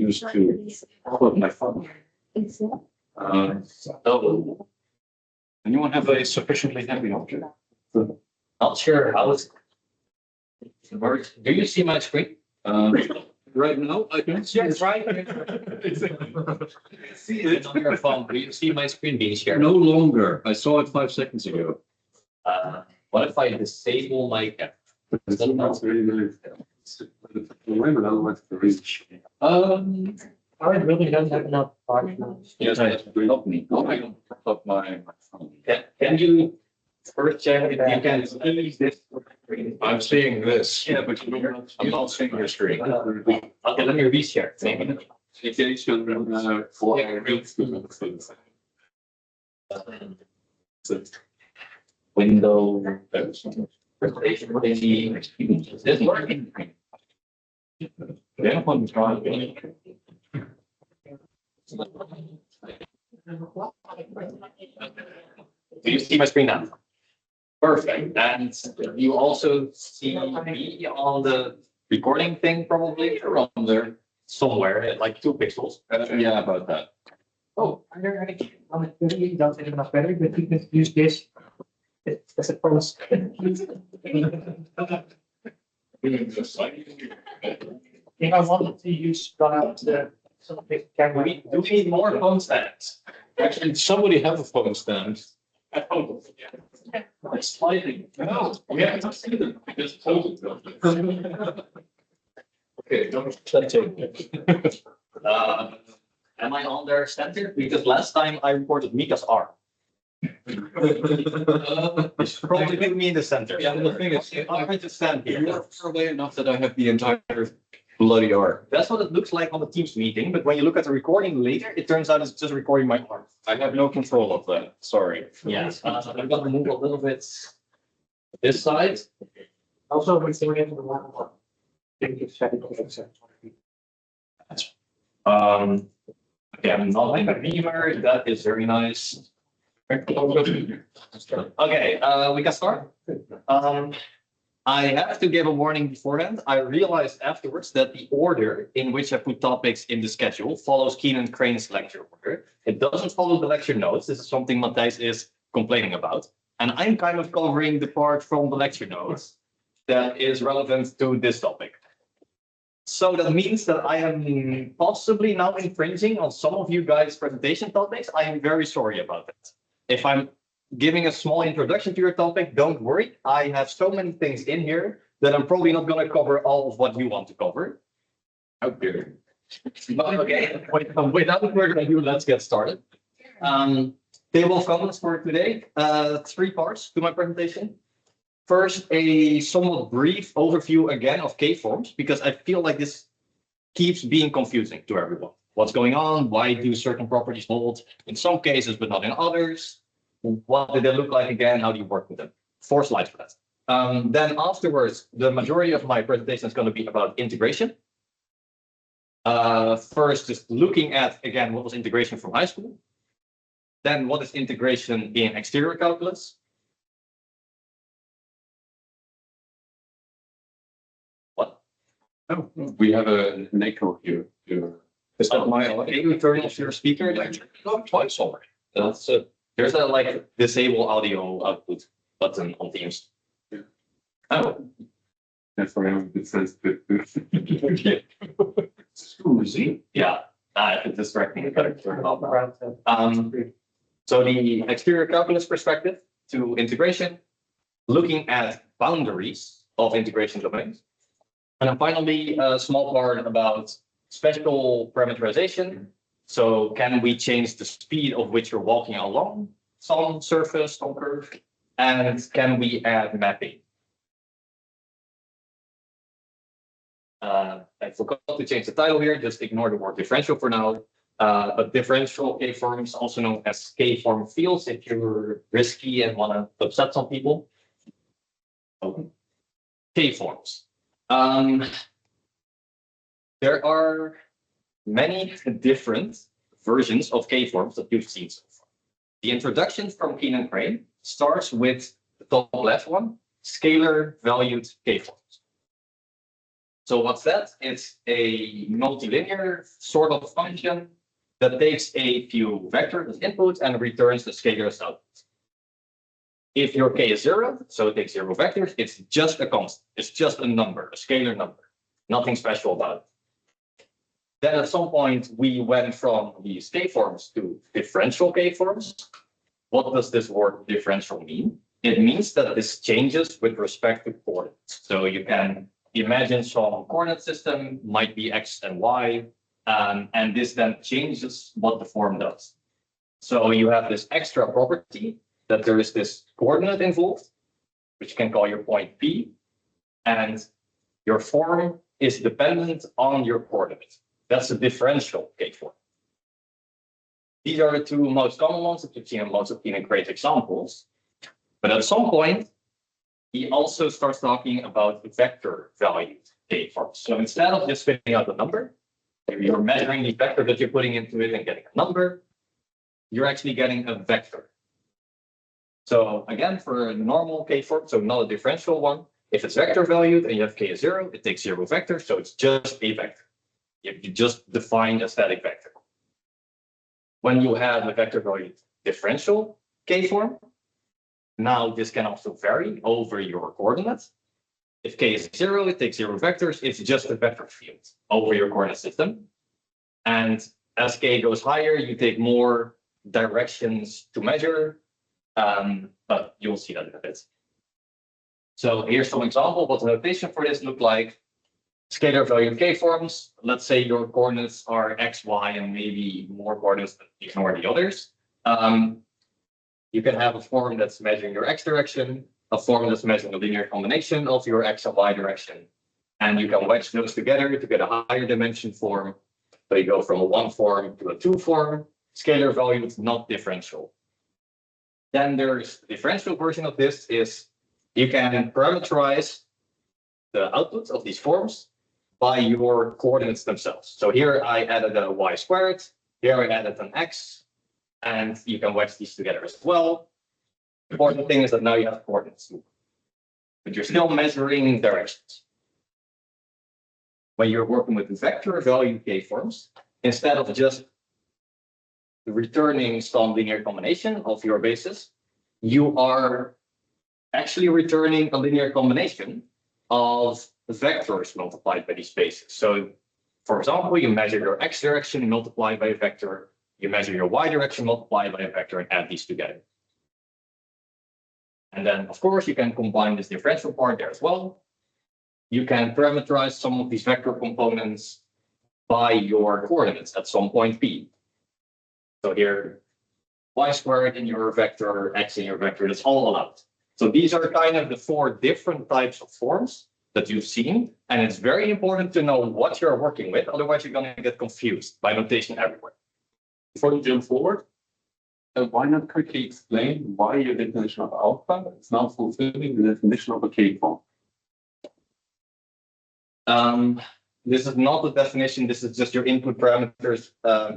used to upload my phone. So, anyone have a sufficiently heavy object? Not sure how it's works. Do you see my screen? Right now, I don't see Yes, it. right. See it On your phone, do you see my screen being shared? no longer. I saw it 5 seconds ago. What if I disable my camera? Is that not very nice. I really don't have enough partners. Yes, that will help me. Oh, I don't plug my phone. Can you first check if you can see this? I'm seeing this. Yeah, but I'm not seeing your screen. Okay, let me reshare. Maybe. Application for Window. Presentation. Is this working? Yeah, on Do you see my screen now? Perfect. And you also see me on the recording thing probably around there somewhere at like 2 pixels. yeah, about that. Oh, are there any on the 38 don't have enough battery, but you can use this as a pulse. If I wanted to use run out the some big camera. Do we need more phone stands? Actually, somebody have a phone stand. It's sliding. No, we haven't seen them. Just hold it. Okay, don't take it. Am I on their center? Because last time I reported Mika's arm. It's probably put me in the center. Yeah, the thing is, I'm going to stand you're here. far away enough that I have the entire bloody arm. That's what it looks like on the Teams meeting, but when you look at the recording later, it turns out it's just recording my arm. I have no control of that. Sorry. Yes, I'm gonna move a little bit this side. Also, we're doing it in the one. Okay, I'm not in the beamer. That is very nice. Okay, we can start. I have to give a warning beforehand. I realized afterwards that the order in which I put topics in the schedule follows Keenan Crane's lecture order. It doesn't follow the lecture notes. This is something Matthijs is complaining about. And I'm kind of covering the part from the lecture notes that is relevant to this topic. So that means that I am possibly now infringing on some of you guys' presentation topics. I am very sorry about that. If I'm giving a small introduction to your topic, don't worry. I have so many things in here that I'm probably not going to cover all of what you want to cover. Okay. Okay, without further ado, let's get started. Table of contents for today, 3 parts to my presentation. First, a somewhat brief overview again of K-forms, because I feel like this keeps being confusing to everyone. What's going on? Why do certain properties hold in some cases, but not in others? What do they look like again? How do you work with them? 4 slides for that. Then afterwards, the majority of my presentation is going to be about integration. First, just looking at, again, what was integration from high school. Then what is integration in exterior calculus? What? Oh, we have an echo here. Is that my audio? Can you turn off your speaker? Twice already. That's there's a like disable audio output button on Teams. Yeah. Oh. That's why I'm a bit sensitive. Yeah. If it's distracting, you better turn it off. Around So the exterior calculus perspective to integration, looking at boundaries of integration domains. And then finally, a small part about special parameterization. So can we change the speed of which you're walking along some surface, some curve? And can we add mapping? I forgot to change the title here, just ignore the word differential for now. But differential K-forms, also known as K-form fields, if you're risky and want to upset some people. K-forms. There are many different versions of K-forms that you've seen so far. The introduction from Keenan Crane starts with the top left one, scalar valued K-forms. So what's that? It's a multilinear sort of function that takes a few vectors as inputs and returns the scalar as output. If your k is 0, so it takes 0 vectors, it's just a constant. It's just a number, a scalar number. Nothing special about it. Then at some point, we went from these k-forms to differential k-forms. What does this word differential mean? It means that this changes with respect to coordinates. So you can imagine some coordinate system might be x and y, and this then changes what the form does. So you have this extra property that there is this coordinate involved, which you can call your point P, and your form is dependent on your coordinate. That's a differential k-form. These are the two most common ones that you've seen in lots of Keen and Crane's examples. But at some point, he also starts talking about vector valued k-forms. So instead of just spitting out a number, you're measuring the vector that you're putting into it and getting a number, you're actually getting a vector. So again, for a normal k-form, so not a differential one, if it's vector valued and you have k is 0, it takes 0 vectors, so it's just a vector. You just define a static vector. When you have a vector valued differential k-form, now this can also vary over your coordinates. If k is 0, it takes 0 vectors, it's just a vector field over your coordinate system. And as k goes higher, you take more directions to measure, but you'll see that in a bit. So here's some example what the notation for this look like. Scalar valued k-forms. Let's say your coordinates are x, y, and maybe more coordinates that ignore the others. You can have a form that's measuring your x direction, a form that's measuring a linear combination of your x and y direction. And you can wedge those together to get a higher dimension form. So you go from a 1 form to a 2 form. Scalar value is not differential. Then there's the differential version of this is you can parameterize the outputs of these forms by your coordinates themselves. So here I added a y squared, here I added an x, and you can wedge these together as well. The important thing is that now you have coordinates, but you're still measuring directions. When you're working with vector value k-forms, instead of just returning some linear combination of your bases, you are actually returning a linear combination of vectors multiplied by these bases. So, for example, you measure your x direction multiplied by a vector, you measure your y direction multiplied by a vector and add these together. And then, of course, you can combine this differential part there as well. You can parameterize some of these vector components by your coordinates at some point P. So here, y squared in your vector, x in your vector, that's all allowed. So these are kind of the 4 different types of forms that you've seen. And it's very important to know what you're working with. Otherwise, you're going to get confused by notation everywhere. Before you jump forward, why not quickly explain why your definition of alpha is now fulfilling the definition of a k-form? This is not the definition. This is just your input parameters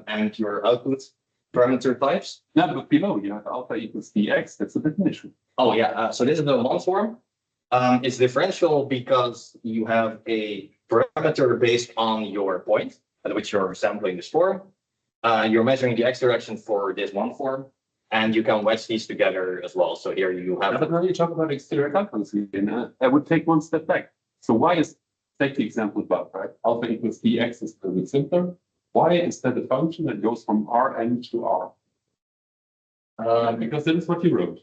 and your output parameter types. No, but below you have alpha equals dx. That's the definition. Oh yeah. So this is the 1 form. It's differential because you have a parameter based on your point at which you're sampling this form. You're measuring the x direction for this 1 form, and you can wedge these together as well. So here you have. But when you talk about exterior calculus, I would take one step back. So why is, take the example above, right? Alpha equals dx is a little bit simpler. Why is that a function that goes from Rn to R? Because that is what you wrote.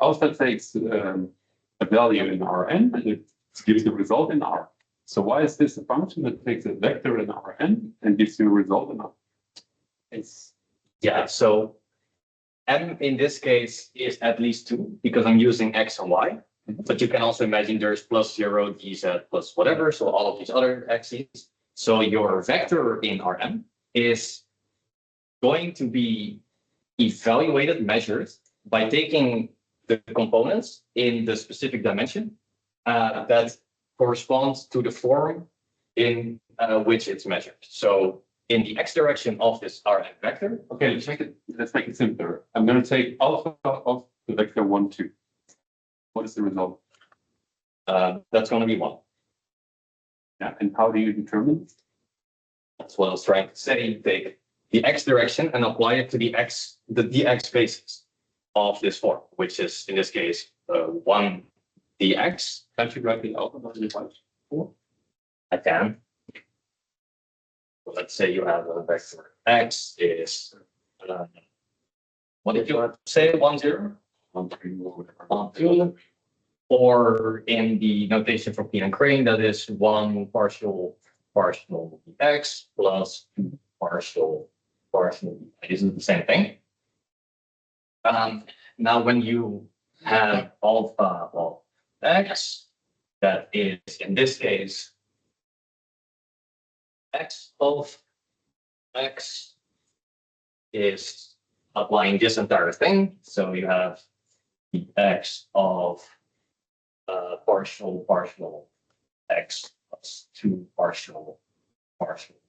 Alpha takes a value in Rn and it gives you a result in R. So why is this a function that takes a vector in Rn and gives you a result in R? Yeah, so m in this case is at least 2 because I'm using x and y. But you can also imagine there's plus 0, dz, plus whatever. So all of these other axes. So your vector in Rm is going to be evaluated, measured by taking the components in the specific dimension that corresponds to the form in which it's measured. So in the x direction of this Rn vector. Okay, let's make it simpler. I'm going to take alpha of the vector 1, 2. What is the result? That's going to be 1. Yeah, and how do you determine? That's what I was trying to say. Take the x direction and apply it to the dx basis of this form, which is in this case 1 dx. Can't you write it out on the device? I can. So let's say you have a vector x is what did you say? 1, 0? 1, 3, or whatever. 1, 2. Or in the notation from Keen and Crane, that is 1 partial x plus 2 partial y. Isn't the same thing? Now, when you have alpha of x, that is in this case x of x is applying this entire thing. So you have the x of partial x plus 2 partial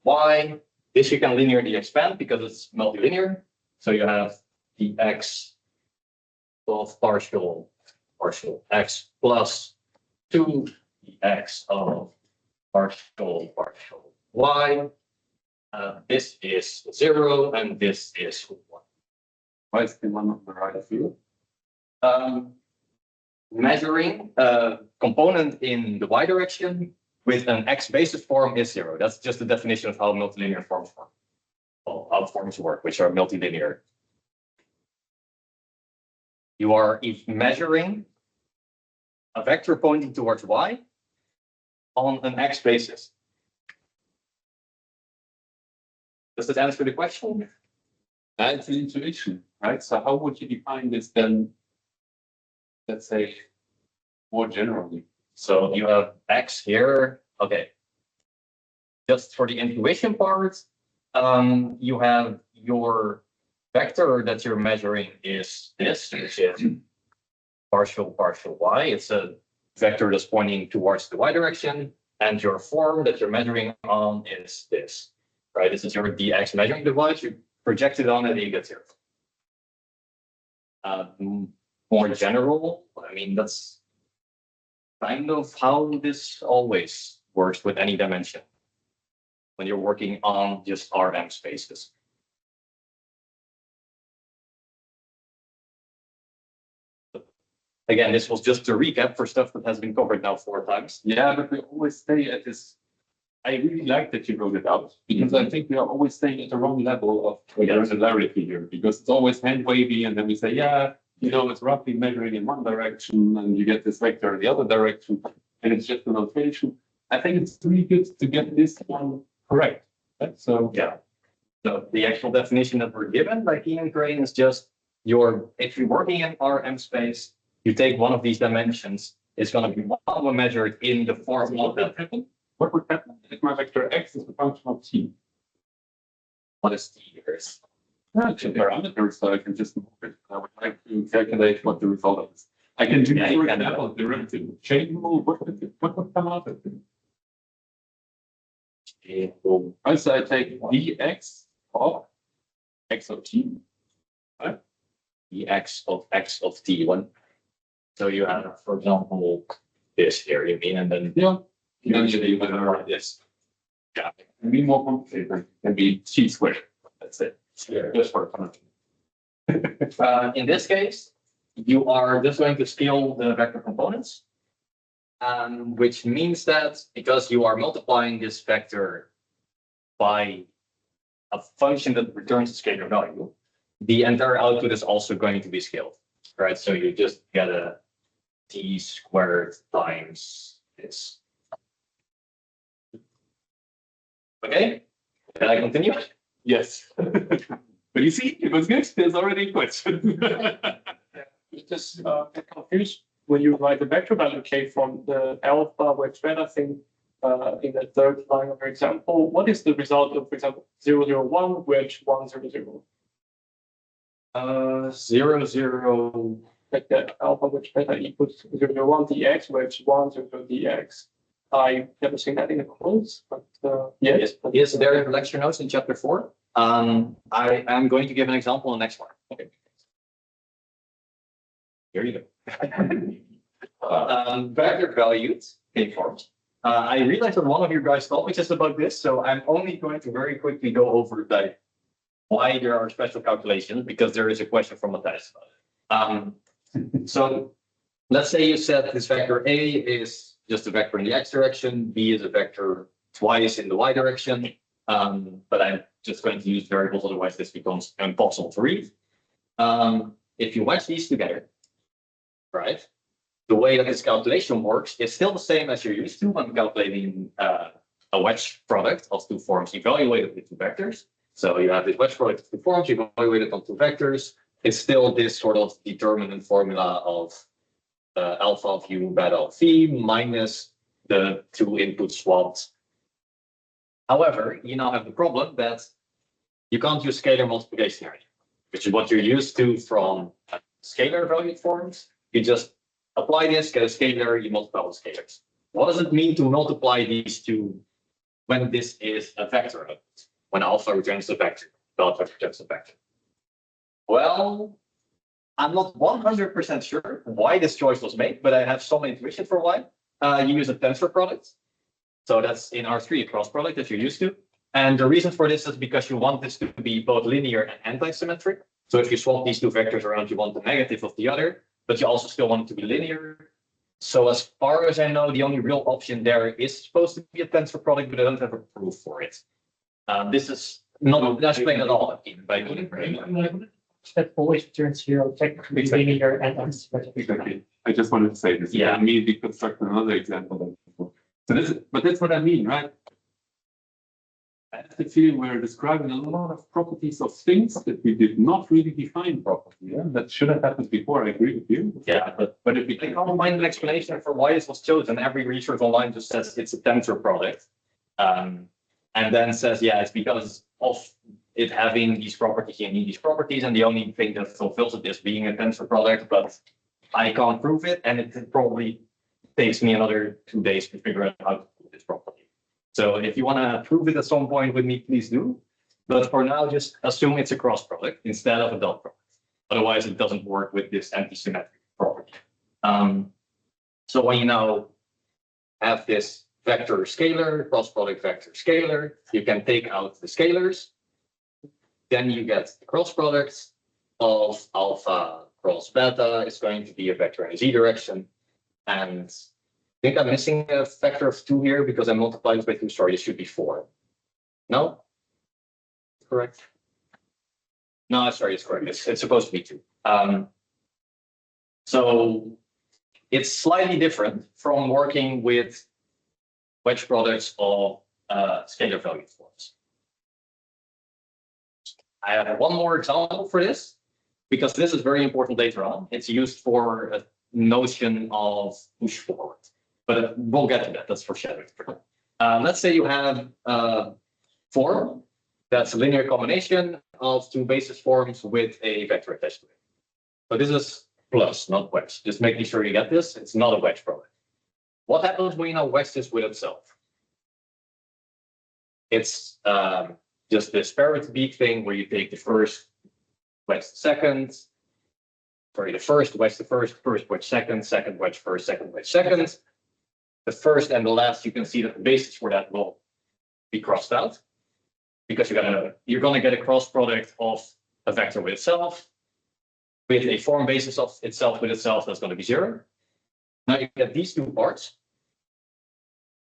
y. This you can linearly expand because it's multilinear. So you have the x of partial x plus 2 the x of partial y. This is 0 and this is 1. Why is the one on the right field? Measuring a component in the y direction with an x basis form is 0. That's just the definition of how multilinear forms work. Well, how forms work, which are multilinear. You are measuring a vector pointing towards y on an x basis. Does that answer the question? It's an intuition, right? So how would you define this then, let's say, more generally? So you have x here. Okay. Just for the intuition part, you have your vector that you're measuring is this, which is partial y. It's a vector that's pointing towards the y direction, and your form that you're measuring on is this, right? This is your dx measuring device. You project it on it and you get 0. More general, I mean, that's kind of how this always works with any dimension when you're working on just Rm spaces. Again, this was just a recap for stuff that has been covered now 4 times. Yeah, but we always stay at this. I really like that you wrote it out because I think we are always staying at the wrong level of granularity here because it's always hand wavy and then we say, yeah, you know, it's roughly measuring in one direction and you get this vector in the other direction and it's just a notation. I think it's really good to get this one correct. Right? So yeah. So the actual definition that we're given by Keen and Crane is just if you're working in Rm space, you take one of these dimensions, it's going to be one measured in the form of that. What would happen if my vector x is the function of t? What is t here? It's a parameter, so I can just move it. I would like to calculate what the result is. I can do, for example, derivative. Chain rule, what would come out of it? So I take dx of x of t, right? Dx of x of t1. So you have, for example, this here, you mean, and then Usually you write this. Yeah, it can be more complicated. It can be t squared. That's it. Yeah. Just for fun. In this case, you are just going to scale the vector components, which means that because you are multiplying this vector by a function that returns a scalar value, the entire output is also going to be scaled, right? So you just get a t squared times this. Okay, can I continue? Yes. But you see, it was good. There's already a question. Just get confused when you write the vector value k from the alpha wedge beta thing in the third line of your example. What is the result of, for example, 0, 0, 1 wedge 1, 0, 0? 0, 0. Like the alpha wedge beta equals 0, 0, 1 dx wedge 1, 0, 0 dx. I never seen that in the codes, but yes. Yes, there in the lecture notes in chapter 4. I am going to give an example on the next one. Okay. Here you go. Vector values k forms I realized that one of you guys topics is about this, so I'm only going to very quickly go over like why there are special calculations, because there is a question from a test. So let's say you said this vector A is just a vector in the x direction, B is a vector twice in the y direction, but I'm just going to use variables, otherwise this becomes impossible to read. If you wedge these together, right, the way that this calculation works is still the same as you're used to when calculating a wedge product of two forms evaluated with two vectors. So you have this wedge product of two forms, you evaluate it on two vectors. It's still this sort of determinant formula of alpha of u, beta of v, minus the two input swapped. However, you now have the problem that you can't use scalar multiplication here, which is what you're used to from scalar valued forms. You just apply this, get a scalar, you multiply with scalars. What does it mean to multiply these two when this is a vector? When alpha returns a vector, delta returns a vector. Well, I'm not 100% sure why this choice was made, but I have some intuition for why. You use a tensor product. So that's in R3 a cross product that you're used to. And the reason for this is because you want this to be both linear and anti-symmetric. So if you swap these two vectors around, you want the negative of the other, but you also still want it to be linear. So as far as I know, the only real option there is supposed to be a tensor product, but I don't have a proof for it. This is not explained at all by That always returns zero, technically linear and unsymmetric. Exactly. I just wanted to say this. Yeah. I immediately construct another example. So this is, but that's what I mean, right? I have the feeling we're describing a lot of properties of things that we did not really define properly. Yeah, that should have happened before. I agree with you. Yeah, But if we I can't find an explanation for why this was chosen. Every research online just says it's a tensor product. And then says, yeah, it's because of it having these properties, you need these properties, and the only thing that fulfills it is being a tensor product, but I can't prove it, and it probably takes me another 2 days to figure out how to prove this properly. So if you want to prove it at some point with me, please do. But for now, just assume it's a cross product instead of a dot product. Otherwise, it doesn't work with this anti-symmetric property. So when you now have this vector scalar, cross product vector scalar, you can take out the scalars. Then you get the cross product of alpha cross beta is going to be a vector in the z direction. And I think I'm missing a factor of 2 here because I multiplied it by 2. Sorry, it should be 4. No? Correct? No, sorry, it's correct. It's supposed to be 2. So it's slightly different from working with wedge products of scalar valued forms. I have one more example for this, because this is very important later on. It's used for a notion of push forward, but we'll get to that. That's foreshadowing. Let's say you have a form that's a linear combination of two basis forms with a vector attached to it. So this is plus, not wedge. Just making sure you get this. It's not a wedge product. What happens when you now wedge this with itself? It's just this parity beak thing where you take the first, wedge the second, sorry, the first, wedge the first wedge second, second wedge first, second wedge second. The first and the last, you can see that the basis for that will be crossed out, because you're gonna get a cross product of a vector with itself, with a form basis of itself with itself, that's gonna be 0. Now you get these two parts.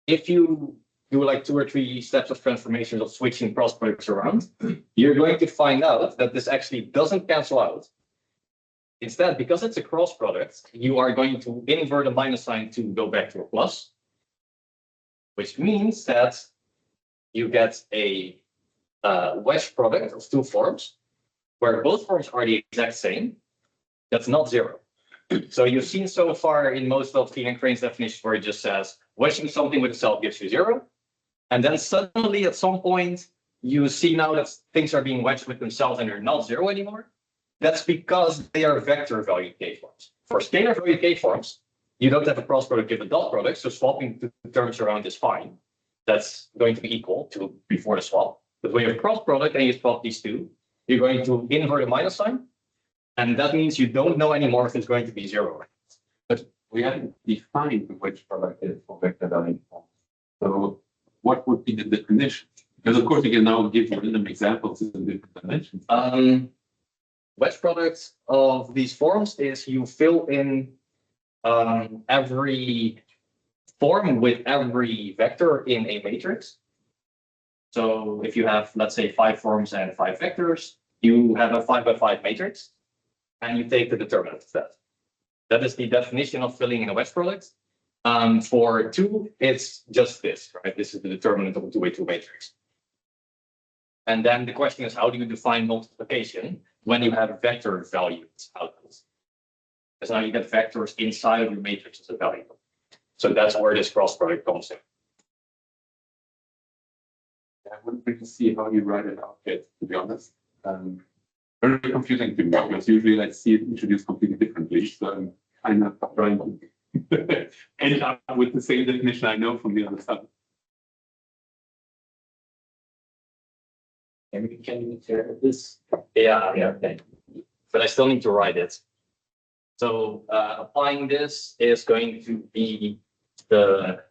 If you do like 2 or 3 steps of transformations of switching cross products around, you're going to find out that this actually doesn't cancel out. Instead, because it's a cross product, you are going to invert a minus sign to go back to a plus, which means that you get a wedge product of 2 forms, where both forms are the exact same. That's not 0. So you've seen so far in most of Keane and Crane's definitions where it just says wedging something with itself gives you 0. And then suddenly at some point, you see now that things are being wedged with themselves and they're not 0 anymore. That's because they are vector valued K-forms. For scalar valued K-forms, you don't have a cross product given dot product, so swapping the terms around is fine. That's going to be equal to before the swap. But when you have cross product and you swap these two, you're going to invert a minus sign. And that means you don't know anymore if it's going to be 0. But we haven't defined the wedge product is for vector valued forms. So what would be the definition? Because of course you can now give random examples in different dimensions. Wedge products of these forms is you fill in every form with every vector in a matrix. So if you have, let's say, 5 forms and 5 vectors, you have a 5 by 5 matrix, and you take the determinant of that. That is the definition of filling in a wedge product. For 2, it's just this, right? This is the determinant of a 2x2 matrix. And then the question is, how do you define multiplication when you have vector values outputs? Because now you get vectors inside of your matrix as a value. So that's where this cross product comes in. I wouldn't really see how you write it out yet, to be honest. Very confusing to me because usually I see it introduced completely differently. So I'm kind of trying to end up with the same definition I know from the other side. And we can share this. Yeah, okay. But I still need to write it. So applying this is going to be the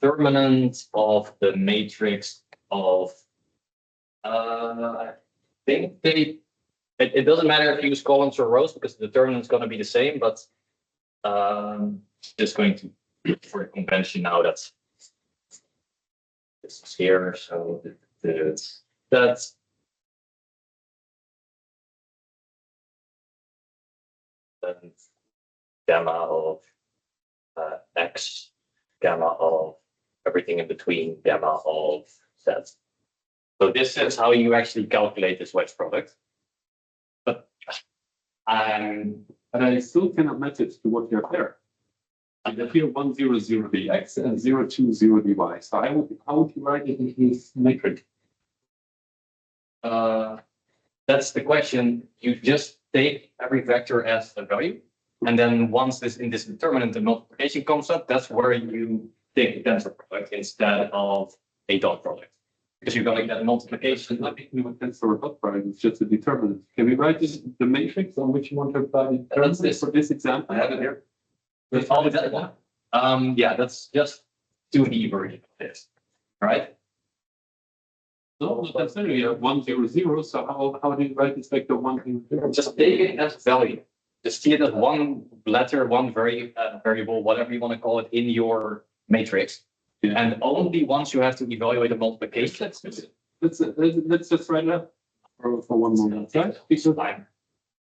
determinant of the matrix of I think it doesn't matter if you use columns or rows because the determinant is going to be the same, but just going to for convention now that's this is here. So that's gamma of x, gamma of everything in between, gamma of z. So this is how you actually calculate this wedge product. But I still cannot match it to what you have there. I have here 1, 0, 0 dx and 0, 2, 0 dy. So how would you write it in this matrix? that's the question. You just take every vector as a value. And then once this in this determinant, the multiplication comes up, that's where you take the tensor product instead of a dot product. Because you're going to get multiplication. It's not even a tensor or dot product, it's just a determinant. Can we write this the matrix on which you want to apply the determinant for this example? I have it here. Oh, that one? Yeah, that's just 2D version of this, right? No, not necessarily. You have 1, 0, 0. So how do you write this vector 1, 0? Just take it as value. Just see it as one letter, one variable, whatever you want to call it, in your matrix. Yeah. And only once you have to evaluate the multiplication. Let's just write it up for one moment. Right? Because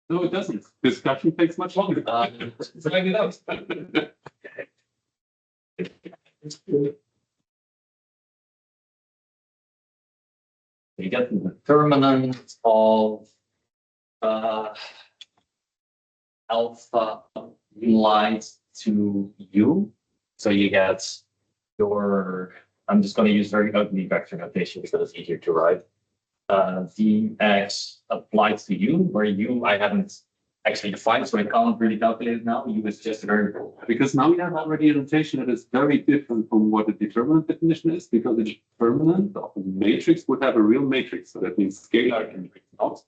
no, it doesn't. Discussion takes much longer. Let's write it out. You get the determinant of alpha lied to u. So you get your, I'm just going to use very ugly vector notation because it's easier to write. Dx applied to u, where u I haven't actually defined, so I can't really calculate it now. U is just a variable. Because now we have already a notation that is very different from what the determinant definition is, because the determinant of a matrix would have a real matrix. So that means scalar and not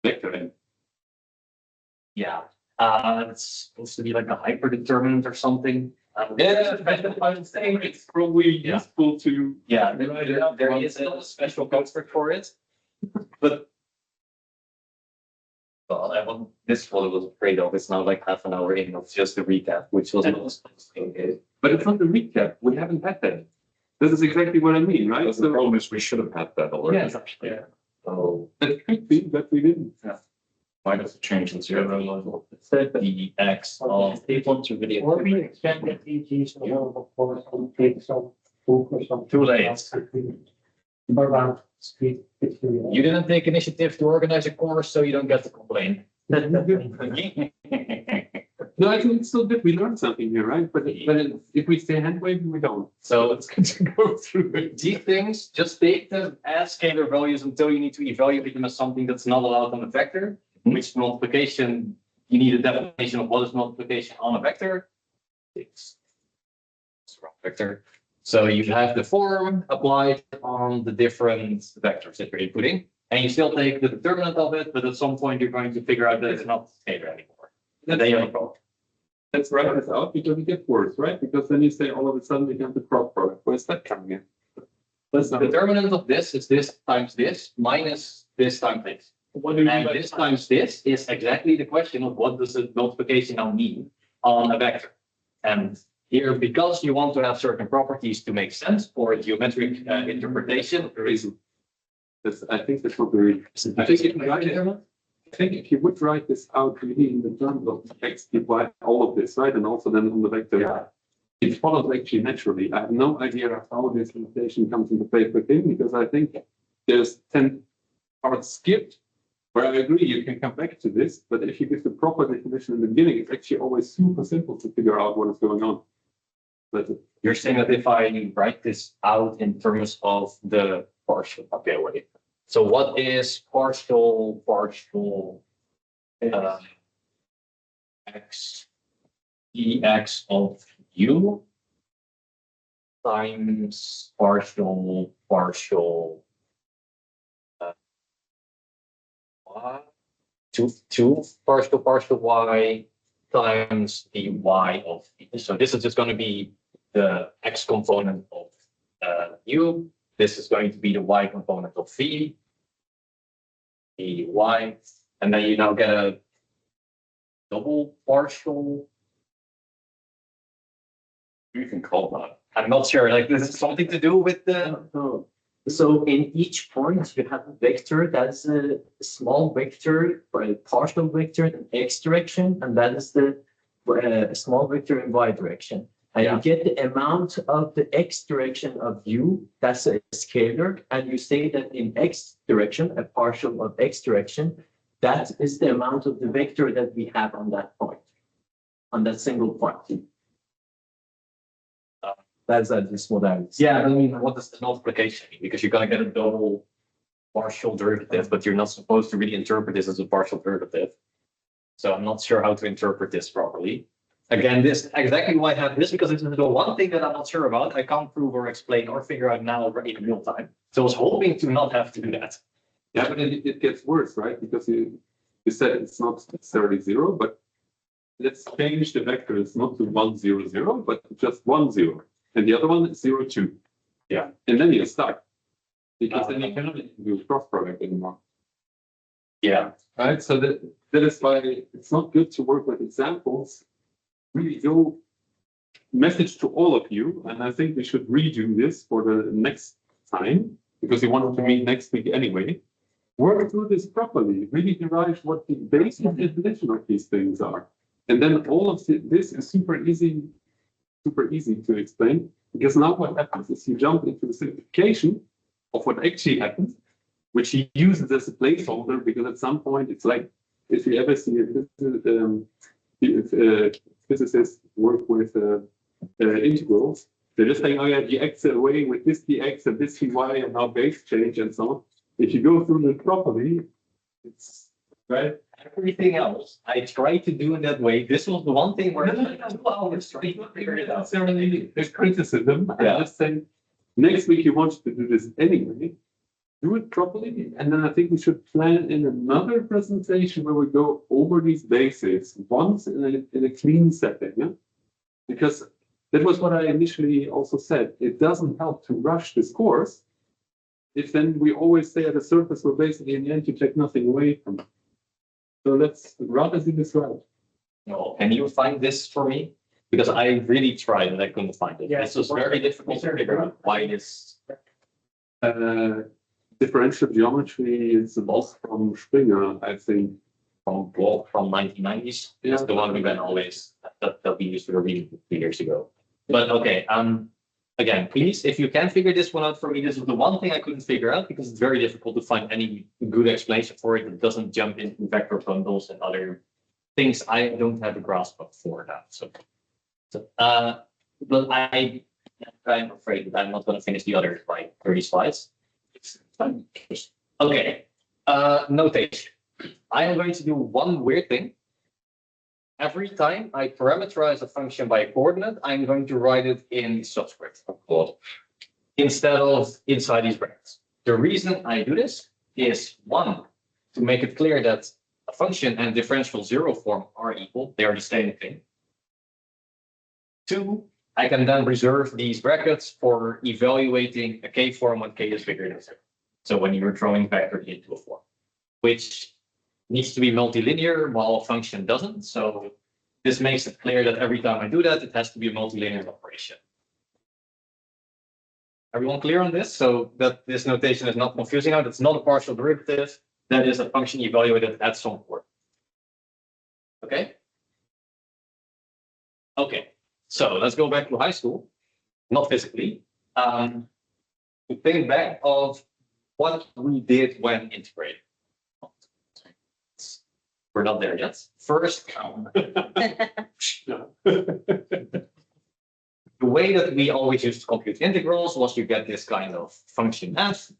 vector n. Yeah. It's supposed to be like a hyperdeterminant or something. Yeah, I'm saying it's probably useful to. Yeah, there is a special construct for it, but well, this one was afraid of. It's now like half an hour in of just a recap, which was But it's not a recap. We haven't had that. This is exactly what I mean, right? The problem is we should have had that already. Yeah. oh It could be, but we didn't. Might have to change the zero level. dx of People to video. Or we extend the DGs available for some take some book or some. Too late. Around speed. You didn't take initiative to organize a course, so you don't get to complain. No, I think it's still good. We learned something here, right? But if we stay hand waving, we don't. So It's good to go through it. these things, just take them as scalar values until you need to evaluate them as something that's not allowed on a vector. Which multiplication, you need a definition of what is multiplication on a vector. It's wrong vector. So you have the form applied on the different vectors that you're inputting, and you still take the determinant of it, but at some point you're going to figure out that it's not scalar anymore. And then you have a problem. let's write this out because it gets worse, right? Because then you say all of a sudden we have the cross product. Where's that coming in? Let's The determinant of this is this times this minus this times this. What do you mean And by this times this is exactly the question of what does the multiplication now mean on a vector. And here, because you want to have certain properties to make sense for a geometric interpretation, Reason. I think that's not the reason. I think if you write it, I think if you would write this out really in the terms of x, y, all of this, right? And also then on the vector, it follows actually naturally. I have no idea how this notation comes into play with him because I think there's 10 parts skipped. Where I agree, you can come back to this, but if you give the proper definition in the beginning, it's actually always super simple to figure out what is going on. But you're saying that if I write this out in terms of the partial, okay, wait. So what is partial x dx of u times partial y, two partial y times the y of v. So this is just going to be the x component of u. This is going to be the y component of v, the y, and then you now get a double partial. You can call that. I'm not sure. Like this is something to do with the. So in each point, you have a vector that's a small vector, or a partial vector in x direction, and that is the small vector in y direction. And Yeah. you get the amount of the x direction of u, that's a scalar, and you say that in x direction, a partial of x direction, that is the amount of the vector that we have on that point, on that single point. That's just what I would say. Yeah, I mean, what does the multiplication mean? Because you're going to get a double partial derivative, but you're not supposed to really interpret this as a partial derivative. So I'm not sure how to interpret this properly. Again, this exactly why I have this, because this is the one thing that I'm not sure about. I can't prove or explain or figure out now in real time. So I was hoping to not have to do that. yeah, but it gets worse, right? Because you said it's not necessarily 0, but let's change the vector. It's not to 1, 0, 0, but just 1, 0. And the other one is 0, 2. Yeah. And then you're stuck. Because then you cannot do cross product anymore. Yeah. Right? So that is why it's not good to work with examples. Really go message to all of you, and I think we should redo this for the next time, because we wanted to meet next week anyway. Work through this properly, really derive what the basic definition of these things are. And then all of this is super easy to explain, because now what happens is you jump into the simplification of what actually happens, which he uses as a placeholder, because at some point it's like, if you ever see physicists work with integrals, they're just saying, oh yeah, dx away with this dx and this dy and now base change and so on. If you go through it properly, it's right. Everything else I tried to do in that way. This was the one thing where I spent 2 hours trying to figure it out. There's criticism. Yeah. I'm just saying, next week you want to do this anyway. Do it properly, and then I think we should plan in another presentation where we go over these basics once in a clean setting. Yeah? Because that was what I initially also said. It doesn't help to rush this course if then we always say at the surface, we're basically in the end you take nothing away from it. So let's rather do this right. No, can you find this for me? Because I really tried and I couldn't find it. Yeah, This was very difficult to figure out why this. Differential geometry is a boss from Springer, I think. From 1990s. That's the one we went always that we used to read 3 years ago. But okay, again, please, if you can figure this one out for me, this is the one thing I couldn't figure out because it's very difficult to find any good explanation for it. It doesn't jump into vector bundles and other things I don't have a grasp of for that. But I'm afraid that I'm not going to finish the other like 30 slides. Okay, notation. I am going to do one weird thing. Every time I parameterize a function by a coordinate, I'm going to write it in subscript instead of inside these brackets. The reason I do this is, one, to make it clear that a function and differential zero form are equal. They are the same thing. Two, I can then reserve these brackets for evaluating a K form when K is bigger than 0. So when you're throwing vectors into a form, which needs to be multilinear while a function doesn't. So this makes it clear that every time I do that, it has to be a multilinear operation. Everyone clear on this? So that this notation is not confusing out. It's not a partial derivative. That is a function evaluated at some point. Okay? Okay. So let's go back to high school. Not physically. To think back of what we did when integrating. We're not there yet. First, the way that we always used to compute integrals was you get this kind of function f,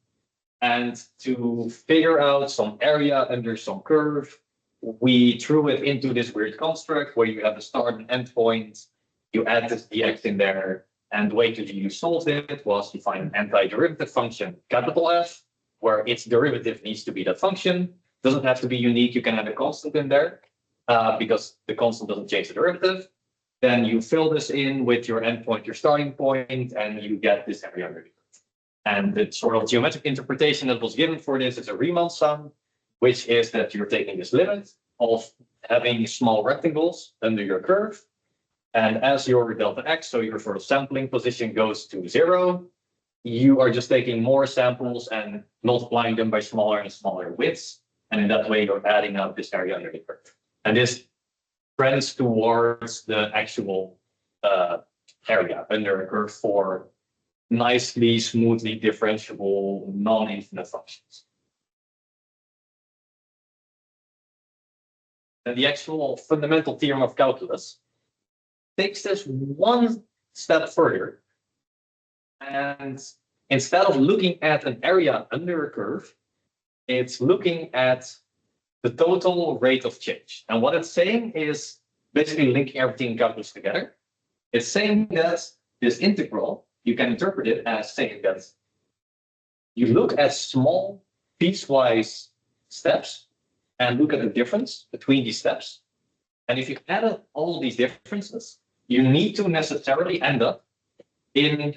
and to figure out some area under some curve, we threw it into this weird construct where you have a start and end point, you add this dx in there, and the way to you solved it was you find an antiderivative function, capital F, where its derivative needs to be that function. Doesn't have to be unique, you can add a constant in there, because the constant doesn't change the derivative. Then you fill this in with your endpoint, your starting point, and you get this area under the curve. And the sort of geometric interpretation that was given for this is a Riemann sum, which is that you're taking this limit of having small rectangles under your curve. And as your delta x, so your sort of sampling position goes to 0, you are just taking more samples and multiplying them by smaller and smaller widths. And in that way, you're adding up this area under the curve. And this trends towards the actual area under a curve for nicely, smoothly differentiable, non-infinite functions. And the actual fundamental theorem of calculus takes this one step further. And instead of looking at an area under a curve, it's looking at the total rate of change. And what it's saying is basically linking everything in calculus together. It's saying that this integral, you can interpret it as saying that you look at small piecewise steps and look at the difference between these steps. And if you add up all these differences, you need to necessarily end up in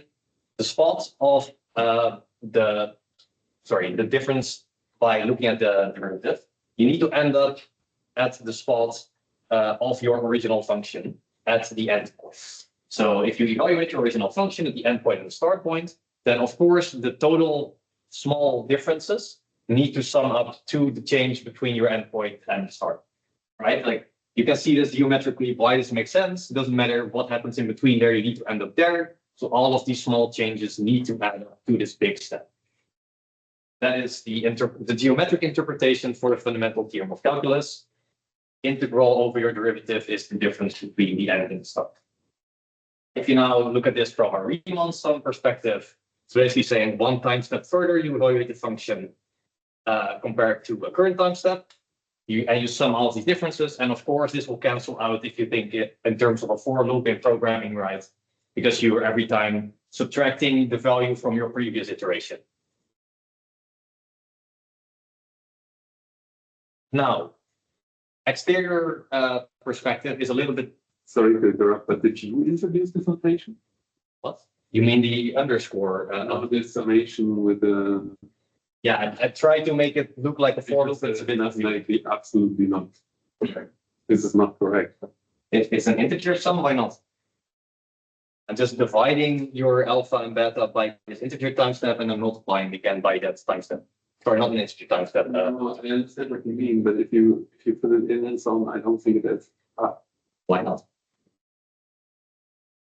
the spot of the difference by looking at the derivative. You need to end up at the spot of your original function at the end point. So if you evaluate your original function at the end point and the start point, then of course the total small differences need to sum up to the change between your endpoint and the start, right? Like you can see this geometrically, why this makes sense. It doesn't matter what happens in between there, you need to end up there. So all of these small changes need to add up to this big step. That is the geometric interpretation for the fundamental theorem of calculus. Integral over your derivative is the difference between the end and the start. If you now look at this from a Riemann sum perspective, it's basically saying one time step further, you evaluate the function compared to a current time step. And you sum all of these differences. And of course, this will cancel out if you think it in terms of a for loop in programming, right? Because you are every time subtracting the value from your previous iteration. Now, exterior perspective is a little bit. Sorry to interrupt, but did you introduce this notation? What? You mean the underscore? Of this summation with the. Yeah, I tried to make it look like a for loop. It's a bit mathematically absolutely not. Okay. This is not correct. If it's an integer sum, why not? And just dividing your alpha and beta by this integer time step and then multiplying again by that time step. Sorry, not an integer time step. No, I understand what you mean, but if you put it in and so on, I don't think it is. Why not?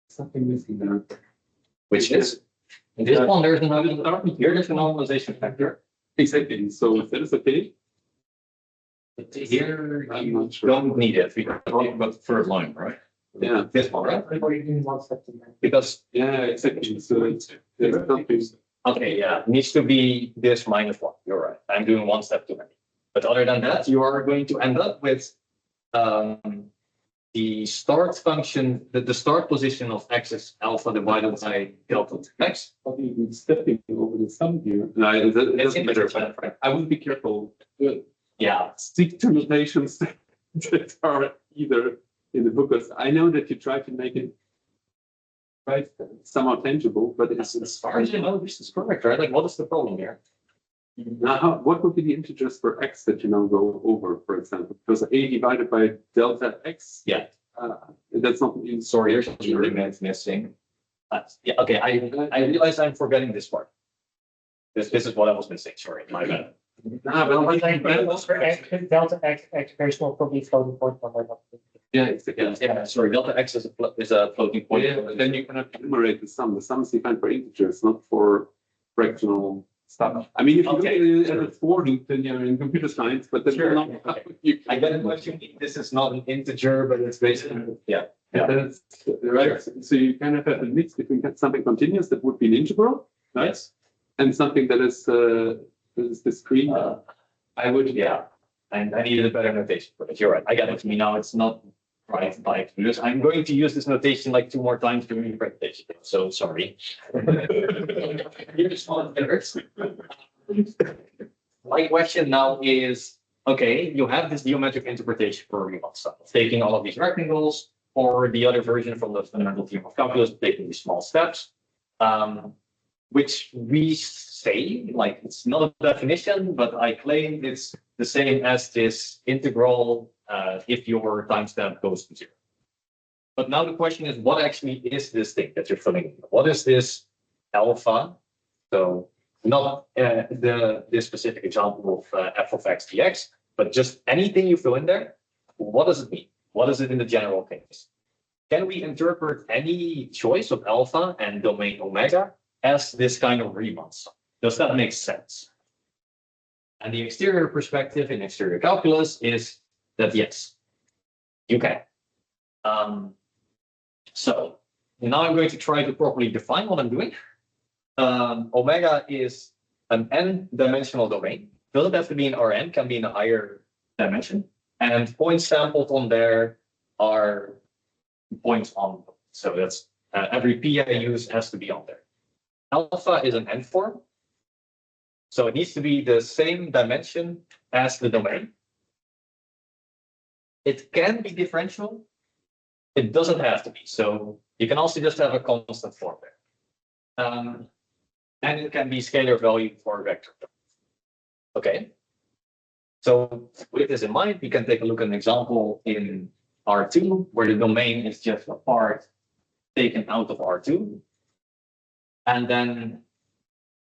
Something missing there. Which is in this one, there's another here, there's a normalization factor. Exactly. So if that is okay, But here I'm you not sure. don't need it because But third line, right? Yeah. this one, right? Or you do one step to that. Because Yeah, exactly. So it's something. okay, yeah, it needs to be this minus 1. You're right. I'm doing one step too many. But other than that, you are going to end up with the start function, the start position of x is alpha divided by delta x. How do you be stepping over the sum here? No, it doesn't matter. But I would be careful. Yeah, Stick to notations that are either in the book. Because I know that you try to make it right? Somehow tangible, but it's As far as you know, this is correct, right? Like, what is the problem here? now, what would be the integers for x that you now go over, for example? Because a divided by delta x. Yeah. That's not in. Sorry, there's a element missing. Yeah, okay, I realize I'm forgetting this part. This is what I was missing, sorry, my bad. Nah, but Delta x expression will probably floating point number. yeah, exactly. Yeah, sorry, delta x is a floating point. Yeah, but then you cannot enumerate the sum. The sum is defined for integers, not for fractional stuff. I mean, if you Okay. look at a for loop, then you're in computer science, but then Sure. you I get what you mean. This is not an integer, but it's basically, yeah. Yeah, that's right. So you kind of have a mix between something continuous that would be an integral, right? Yes. And something that is discrete. I would, yeah. And I needed a better notation for it. You're right. I got what you mean now. It's not right by because I'm going to use this notation like 2 more times during the presentation. So sorry. Here's one errors. My question now is, okay, you have this geometric interpretation for Riemann stuff, taking all of these rectangles, or the other version from the fundamental theorem of calculus, taking these small steps, which we say, like, it's not a definition, but I claim it's the same as this integral if your timestamp goes to 0. But now the question is, what actually is this thing that you're filling in? What is this alpha? So not this specific example of f of x dx, but just anything you fill in there. What does it mean? What is it in the general case? Can we interpret any choice of alpha and domain omega as this kind of Riemann sum? Does that make sense? And the exterior perspective in exterior calculus is that yes, you can. So now I'm going to try to properly define what I'm doing. Omega is an n-dimensional domain. Doesn't have to be in Rn, can be in a higher dimension. And points sampled on there are points on. So that's every p I use has to be on there. Alpha is an n form. So it needs to be the same dimension as the domain. It can be differential. It doesn't have to be. So you can also just have a constant form there. And it can be scalar value for a vector. Okay. So with this in mind, we can take a look at an example in R2, where the domain is just a part taken out of R2. And then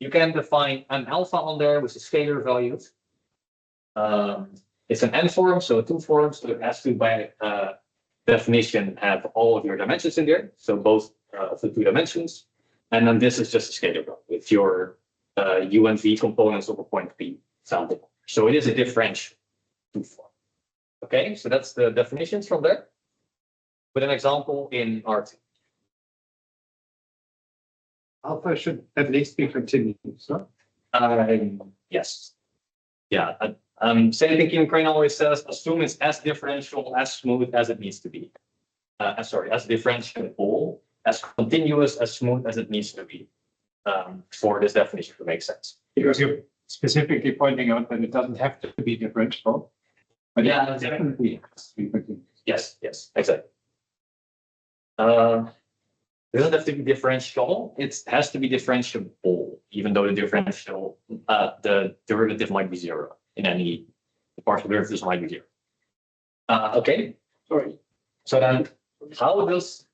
you can define an alpha on there with the scalar values. It's an n form, so 2 forms, so it has to, by definition, have all of your dimensions in there. So both of the 2 dimensions. And then this is just a scalar value with your u and v components of a point P sample. So it is a differential 2 form. Okay, so that's the definitions from there. With an example in R2. Alpha should at least be continuous, no? Yes. Yeah. Same thing Keenan Crane always says, assume it's as differential, as smooth as it needs to be. As differentiable, as continuous, as smooth as it needs to be. For this definition to make sense. Because you're specifically pointing out that it doesn't have to be differentiable. But Yeah, it definitely has to be continuous. Yes, exactly. It doesn't have to be differential. It has to be differentiable, even though the differential, the derivative might be 0 in any, the partial derivatives might be 0. Okay. Sorry, So then, how does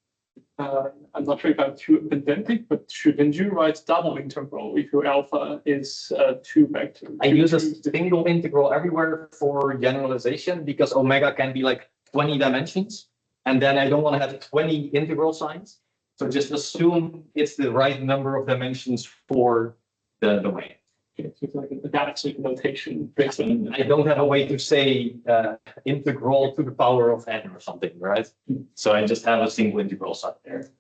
I'm not sure if I'm too pedantic, but shouldn't you write double integral if your alpha is 2 vector? I use a single integral everywhere for generalization because omega can be like 20 dimensions, and then I don't want to have 20 integral signs. So just assume it's the right number of dimensions for the domain. It's like an adaptive notation based on. I don't have a way to say integral to the power of n or something, right? So I just have a single integral sign there.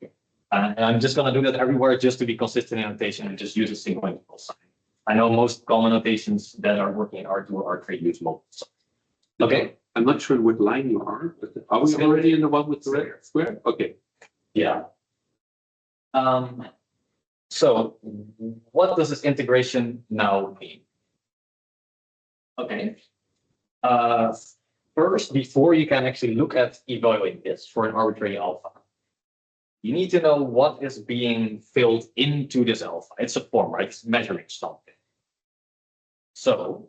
And I'm just going to do that everywhere just to be consistent in notation and just use a single integral sign. I know most common notations that are working in R2 or R3 use multiple signs. Okay. I'm not sure what line you are, but are we already in the one with the red square? Okay. Yeah. So what does this integration now mean? Okay. First, before you can actually look at evaluating this for an arbitrary alpha, you need to know what is being filled into this alpha. It's a form, right? It's measuring something. So,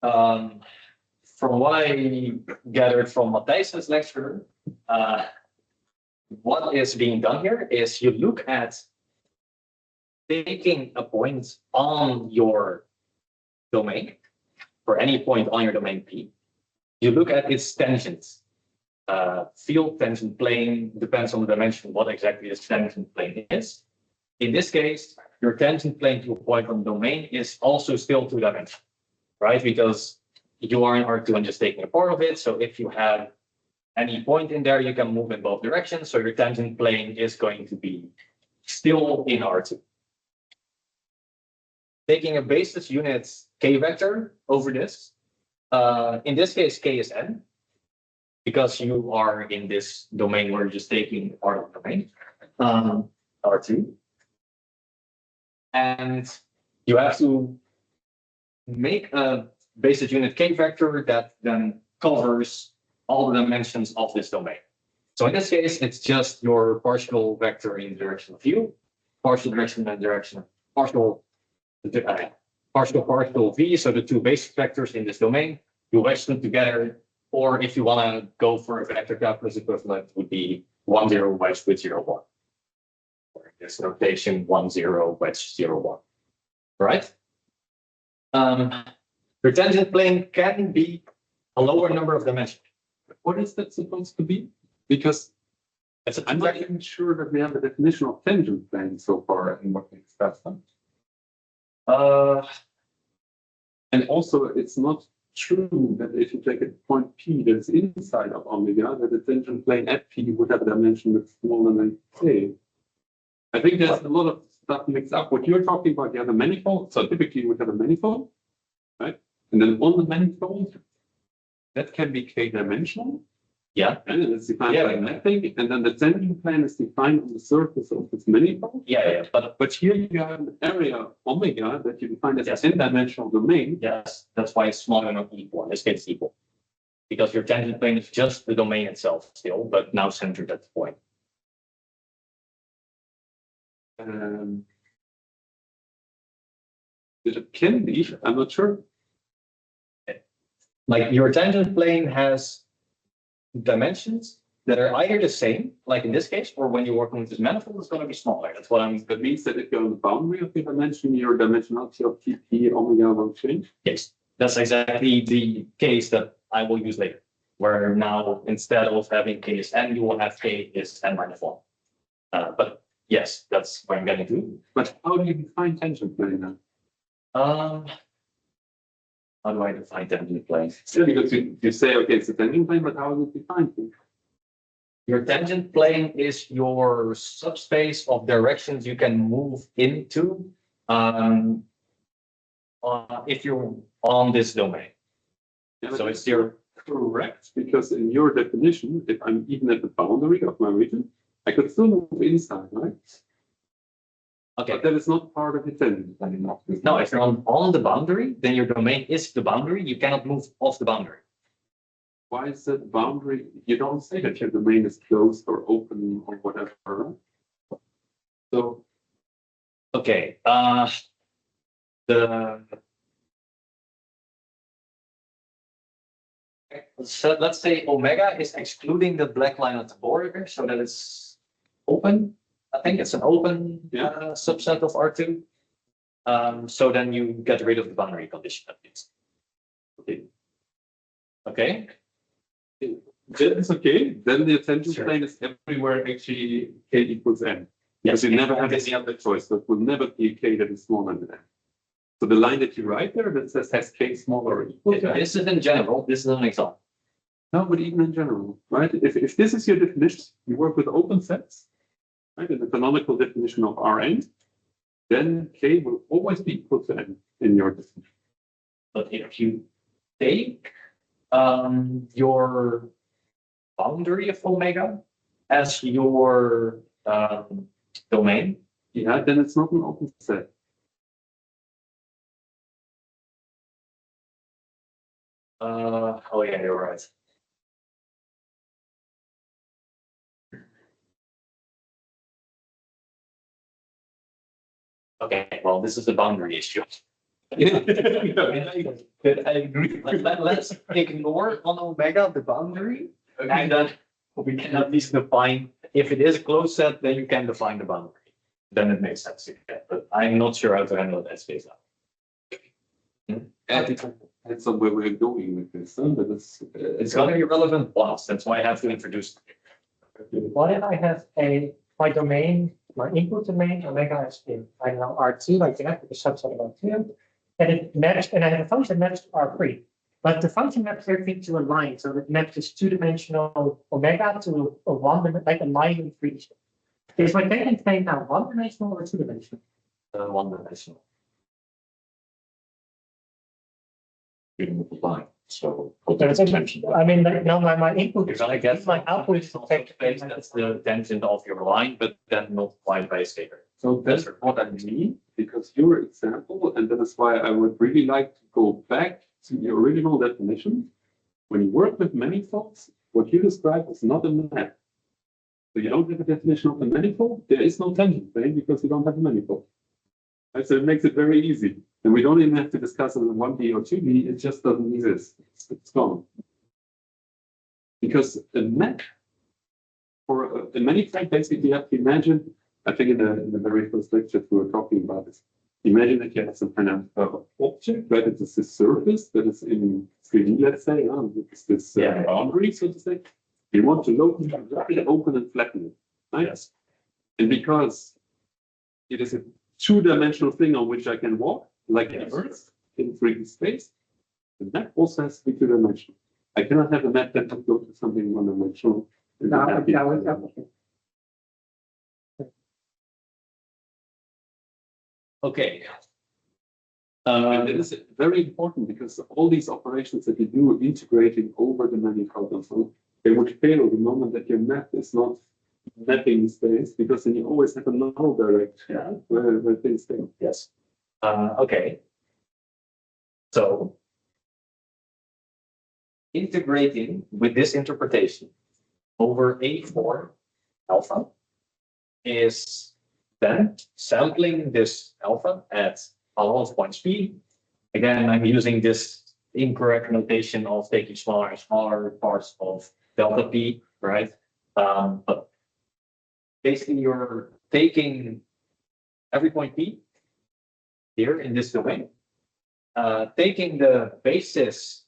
from what I gathered from Matthijs's lecture, what is being done here is you look at taking a point on your domain, for any point on your domain P. You look at its tangents. Field tangent plane depends on the dimension what exactly this tangent plane is. In this case, your tangent plane to a point on the domain is also still two-dimensional, right? Because you are in R2 and just taking a part of it. So if you have any point in there, you can move in both directions. So your tangent plane is going to be still in R2. Taking a basis unit k vector over this, in this case, k is n, because you are in this domain where you're just taking part of the domain, R2. And you have to make a basis unit k vector that then covers all the dimensions of this domain. So in this case, it's just your partial vector in the direction of u, partial direction in the direction of partial v, so the two basic vectors in this domain, you wedge them together, or if you want to go for a vector calculus equivalent, would be 1, 0 wedge with 0, 1. Or in this notation, 1, 0 wedge 0, 1. Right? Your tangent plane can be a lower number of dimensions. What is that supposed to be? Because I'm not even sure that we have a definition of tangent plane so far in what we discussed. And also, it's not true that if you take a point P that's inside of omega, that the tangent plane at P would have a dimension that's smaller than K. I think there's a lot of stuff mixed up. What you're talking about, you have a manifold. So typically you would have a manifold, right? And then on the manifold, that can be K-dimensional. Yeah. And it's defined Yeah. by mapping. And then the tangent plane is defined on the surface of this manifold. Yeah. But here you have an area omega that you define as Yes. an n-dimensional domain. Yes, that's why it's smaller and not equal. In this case, it's equal. Because your tangent plane is just the domain itself still, but now centered at the point. It can be, I'm not sure. Like your tangent plane has dimensions that are either the same, like in this case, or when you're working with this manifold, it's going to be smaller. That's what I'm. That means that if you're on the boundary of the dimension, your dimensionality of TP omega will change. Yes, that's exactly the case that I will use later. Where now instead of having k is n, you will have k is n minus 1. But yes, that's what I'm getting to. But how do you define tangent plane then? How do I define tangent plane? Still, because you say, okay, it's a tangent plane, but how is it defined? Your tangent plane is your subspace of directions you can move into if you're on this domain. Yeah, So it's your correct, because in your definition, if I'm even at the boundary of my region, I could still move inside, right? okay. But that is not part of the tangent plane. No, if you're on the boundary, then your domain is the boundary. You cannot move off the boundary. Why is that boundary? You don't say that your domain is closed or open or whatever. So, Okay. So let's say omega is excluding the black line at the border, so that it's open. I think it's an open subset of R2. So then you get rid of the boundary condition at least. Okay. Okay. that is okay. Then the tangent Sure. plane is everywhere actually k equals n. Yes. Because you never have any other choice. So it will never be a k that is smaller than n. So the line that you write there that says has k smaller or equal to n. This is in general. This is an example. No, but even in general, right? If this is your definition, you work with open sets, right? And the canonical definition of Rn, then k will always be equal to n in your definition. But if you take your boundary of omega as your domain, Yeah, then it's not an open set. oh yeah, you're right. Okay, well, this is a boundary issue. But I agree. Let's ignore on omega the boundary, and then we can at least define, if it is a closed set, then you can define the boundary. Then it makes sense again, but I'm not sure how to handle that space out. That's somewhere we're going with this, but It's gonna be relevant plus, that's why I have to introduce. What if I have my domain, my input domain, omega is in, I don't know, R2, like that, with a subset of R2, and it maps, and I have a function that maps to R3. But the function maps everything to a line, so it maps this two-dimensional omega to a like a line in 3D. Is my data plane now one-dimensional or two-dimensional? One-dimensional. Line, so. I mean, like, no, my input, You're gonna get my output is also affected. space, that's the tangent of your line, but then multiplied by a scalar. so that's what I mean, because your example, and that is why I would really like to go back to the original definition. When you work with manifolds, what you describe is not a map. So you don't have a definition of a manifold, there is no tangent plane because you don't have a manifold. Right, so it makes it very easy. And we don't even have to discuss it in 1D or 2D, it just doesn't exist. It's gone. Because a map for a manifold, basically you have to imagine, I think in the very first lecture we were talking about this. Imagine that you have some kind of object, right? It's this surface that is in 3D, let's say, it's this boundary, so to say. You want to open and flatten it, right? Yes. And because it is a two-dimensional thing on which I can walk, like the Earth in 3D space, the map also has to be two-dimensional. I cannot have a map that can go to something one-dimensional. Okay. And it is very important because all these operations that you do integrating over the manifold and so on, they would fail the moment that your map is not mapping space, because then you always have a null direction where things go. Yes. Okay. So integrating with this interpretation over A form alpha is then sampling this alpha at a lot of points P. Again, I'm using this incorrect notation of taking smaller and smaller parts of delta P, right? But basically you're taking every point P here in this domain, taking the basis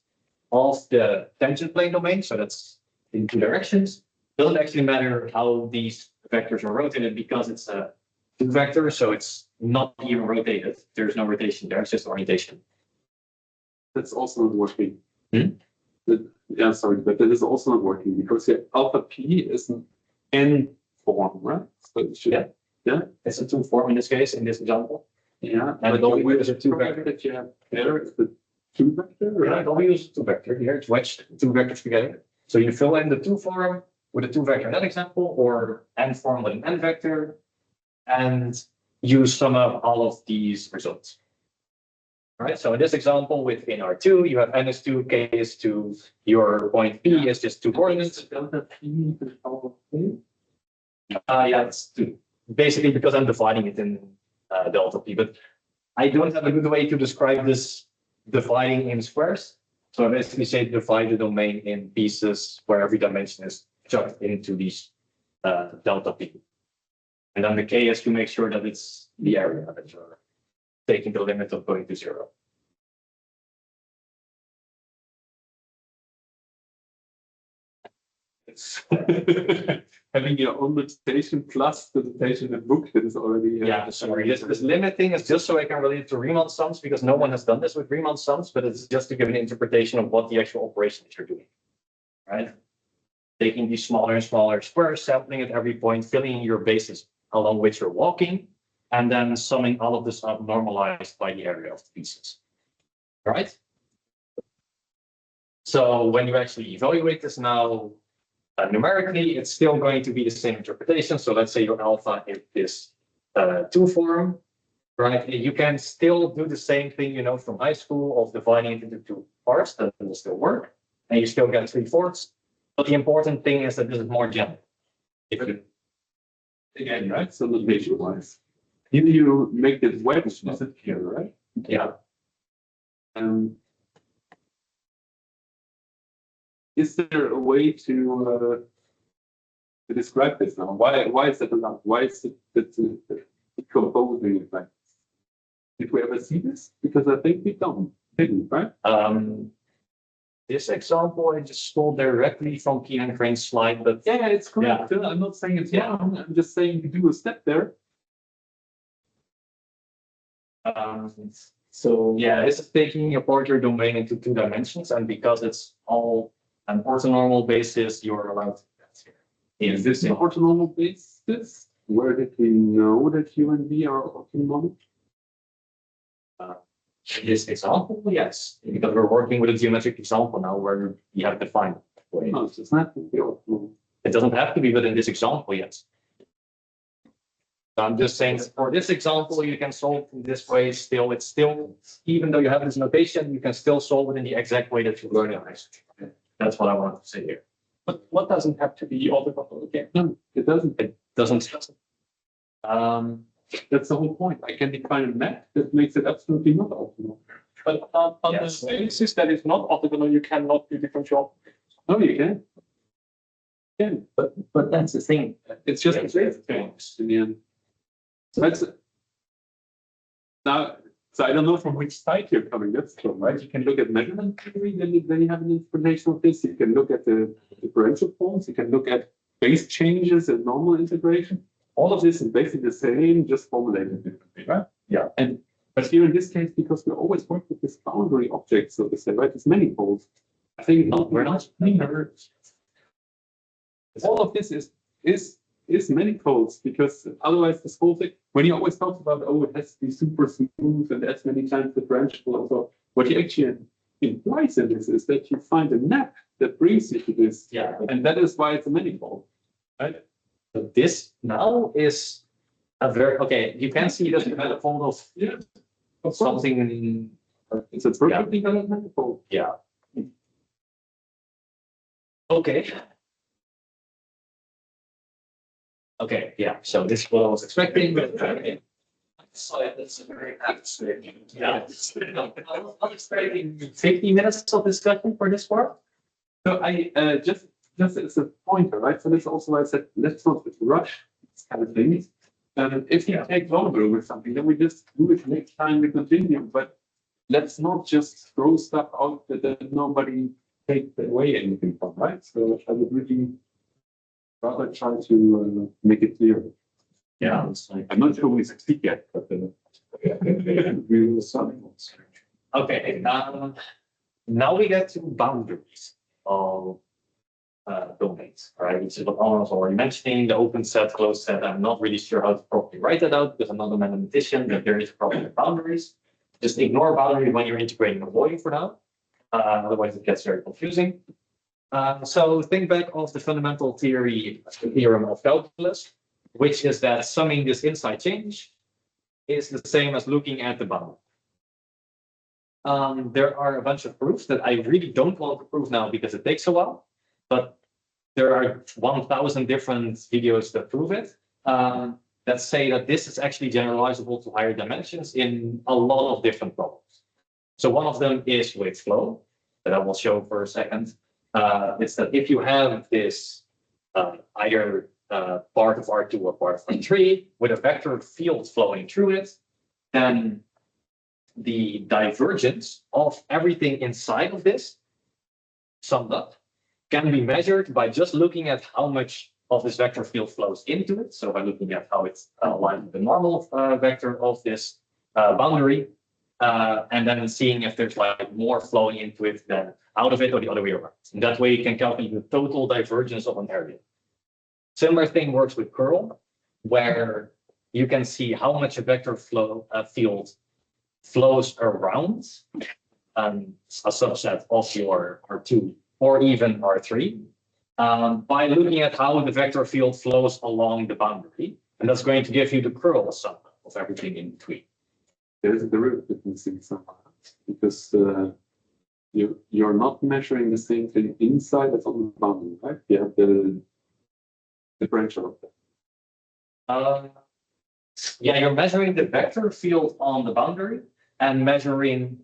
of the tangent plane domain, so that's in two directions. Doesn't actually matter how these vectors are rotated because it's a two vector, so it's not even rotated. There's no rotation there, it's just orientation. That's also not working. Hmm? Yeah, sorry, but that is also not working because your alpha P is an N form, right? So it should, Yeah. It's a two form in this case, in this example. Yeah, And but W the is a two property vector. that you have there is the two vector, Yeah, right? W is a two vector here, it's wedged two vectors together. So you fill in the two form with a two vector in that example, or N form with an N vector, and you sum up all of these results. All right, so in this example, within R2, you have N is 2, K is 2, your point P is just two coordinates. Delta P is alpha P. Yeah, it's 2. Basically, because I'm dividing it in delta P, but I don't have a good way to describe this dividing in squares. So I basically say divide the domain in pieces where every dimension is chucked into these delta P. And then the K is to make sure that it's the area that you're taking the limit of going to 0. Having your own notation plus the notation in the book that is already. Yeah, sorry. This limit thing is just so I can relate it to Riemann sums, because no one has done this with Riemann sums, but it's just to give an interpretation of what the actual operation is you're doing. Right? Taking these smaller and smaller squares, sampling at every point, filling in your basis along which you're walking, and then summing all of this up normalized by the area of the pieces. Right? So when you actually evaluate this now, numerically, it's still going to be the same interpretation. So let's say your alpha is this 2 form, right? You can still do the same thing, you know, from high school of dividing it into 2 parts. That will still work, and you still get 3/4. But the important thing is that this is more general. If you, Again, right? So notation wise. Here you make this wedge disappear, right? Yeah. Is there a way to describe this now? Why is that allowed? Why is it that decomposing it like this? Did we ever see this? Because I think we didn't, right? This example I just stole directly from Keenan Crane's slide, but Yeah, it's correct. I'm not saying it's Yeah. wrong. I'm just saying you do a step there. so yeah, this is taking apart your domain into 2 dimensions, and because it's all an orthonormal basis, you're allowed to do that here. Is this an orthonormal basis? Where did we know that U and V are orthonormal? In this example, yes, because we're working with a geometric example now where you have defined it. No, it's not orthonormal. It doesn't have to be, but in this example, yes. So I'm just saying for this example, you can solve in this way still. It's still, even though you have this notation, you can still solve it in the exact way that you learned it. That's what I wanted to say here. But what doesn't have to be orthogonal again? No, it doesn't. It doesn't. That's the whole point. I can define a map that makes it absolutely not orthogonal. But on Yes. the basis that it's not orthogonal, you cannot do differential. No, you can. You can. But that's the thing. It's just Yeah. a basic thing in the end. So that's now. So I don't know from which side you're coming. That's true, right? You can look at measurement theory, then you have an interpretation of this. You can look at the differential forms. You can look at base changes and normal integration. All of this is basically the same, just formulated differently, right? Yeah. But here in this case, because we always work with this boundary object, so to say, right? It's manifolds. I think No, we're not. all of this is manifolds, because otherwise this whole thing, when you always talk about, oh, it has to be super smooth and that's many times differentiable and so, what you actually implies in this is that you find a map that brings you to this, Yeah. and that is why it's a manifold, right? But this now is a very, okay, you can see that the manifold of Yeah. Of course. something, It's a perfectly valid manifold. yeah. Okay. Okay, yeah, so this is what I was expecting, but. So that's a very statement. Yeah. I was expecting 50 minutes of discussion for this part. So I just as a pointer, right? So that's also why I said let's not rush these kind of things. If you take longer with something, then we just do it next time we continue. But let's not just throw stuff out that nobody take away anything from, right? So I would really rather try to make it clear. Yeah, it's like. I'm not sure we succeed yet, but we will start. Okay, now we get to boundaries of domains, right? Which is what Alan was already mentioning, the open set, closed set. I'm not really sure how to properly write that out because I'm not a mathematician, but there is a problem with boundaries. Just ignore boundaries when you're integrating a volume for now. Otherwise it gets very confusing. So think back of the fundamental theorem of calculus, which is that summing this inside change is the same as looking at the boundary. There are a bunch of proofs that I really don't want to prove now because it takes a while, but there are 1,000 different videos that prove it, that say that this is actually generalizable to higher dimensions in a lot of different problems. So one of them is with flow, that I will show for a second. It's that if you have this either part of R2 or part of R3 with a vector field flowing through it, then the divergence of everything inside of this, summed up, can be measured by just looking at how much of this vector field flows into it. So by looking at how it's aligned with the normal vector of this boundary, and then seeing if there's like more flowing into it than out of it or the other way around. And that way you can calculate the total divergence of an area. Similar thing works with curl, where you can see how much a vector field flows around a subset of your R2 or even R3 by looking at how the vector field flows along the boundary. And that's going to give you the curl sum of everything in between. There's a derivative missing somehow, because you're not measuring the same thing inside as on the boundary, right? You have the differential of that. Yeah, you're measuring the vector field on the boundary and measuring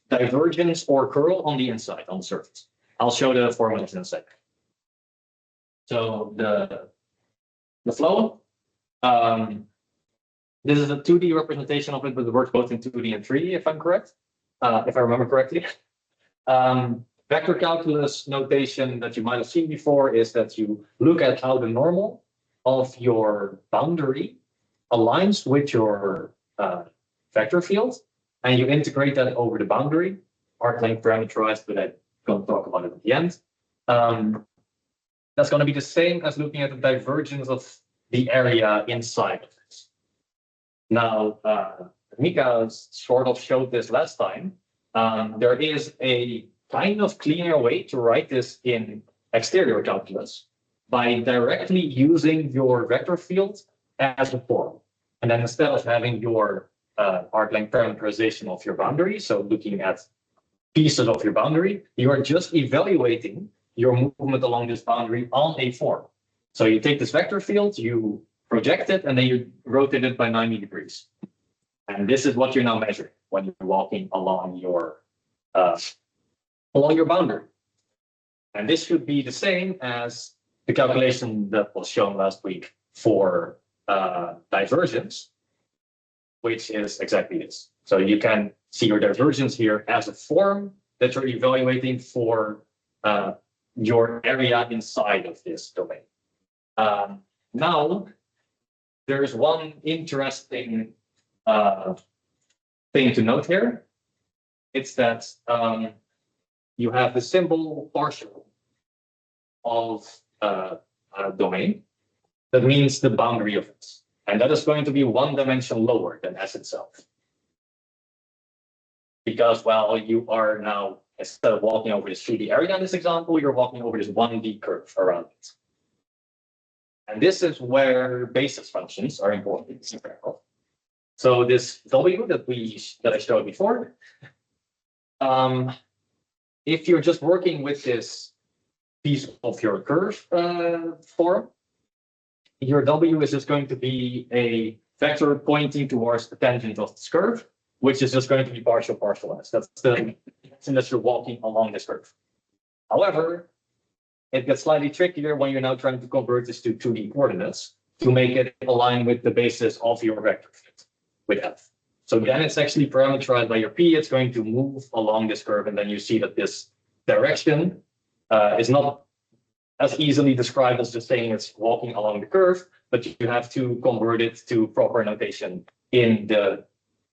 divergence or curl on the inside, on the surface. I'll show the formulas in a second. So the flow, this is a 2D representation of it, but it works both in 2D and 3D, if I'm correct, if I remember correctly. Vector calculus notation that you might have seen before is that you look at how the normal of your boundary aligns with your vector field, and you integrate that over the boundary, arc length parameterized, but I'm going to talk about it at the end. That's going to be the same as looking at the divergence of the area inside of this. Now, Mika sort of showed this last time. There is a kind of cleaner way to write this in exterior calculus by directly using your vector field as a form. And then instead of having your arc length parameterization of your boundary, so looking at pieces of your boundary, you are just evaluating your movement along this boundary on a form. So you take this vector field, you project it, and then you rotate it by 90 degrees. And this is what you're now measuring when you're walking along your boundary. And this should be the same as the calculation that was shown last week for divergence, which is exactly this. So you can see your divergence here as a form that you're evaluating for your area inside of this domain. Now, there's one interesting thing to note here. It's that you have the symbol partial of a domain. That means the boundary of it. And that is going to be one dimension lower than S itself. Because, well, you are now, instead of walking over this 3D area in this example, you're walking over this 1D curve around it. And this is where basis functions are important. So this W that I showed before, if you're just working with this piece of your curve form, your W is just going to be a vector pointing towards the tangent of this curve, which is just going to be partial S. That's the unless you're walking along this curve. However, it gets slightly trickier when you're now trying to convert this to 2D coordinates to make it align with the basis of your vector field with F. So then it's actually parameterized by your P. It's going to move along this curve, and then you see that this direction is not as easily described as just saying it's walking along the curve, but you have to convert it to proper notation in the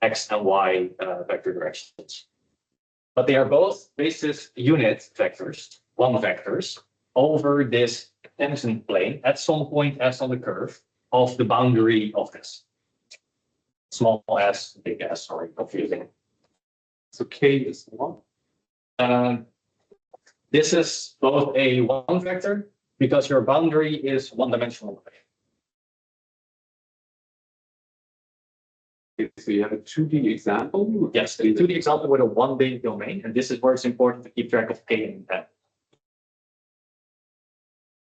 X and Y vector directions. But they are both basis unit vectors, one vectors, over this tangent plane at some point S on the curve of the boundary of this. Small s, big S, sorry, confusing. So K is one. This is both a one vector because your boundary is one-dimensional. So you have a 2D example? Yes, the 2D example with a 1D domain, and this is where it's important to keep track of K and M.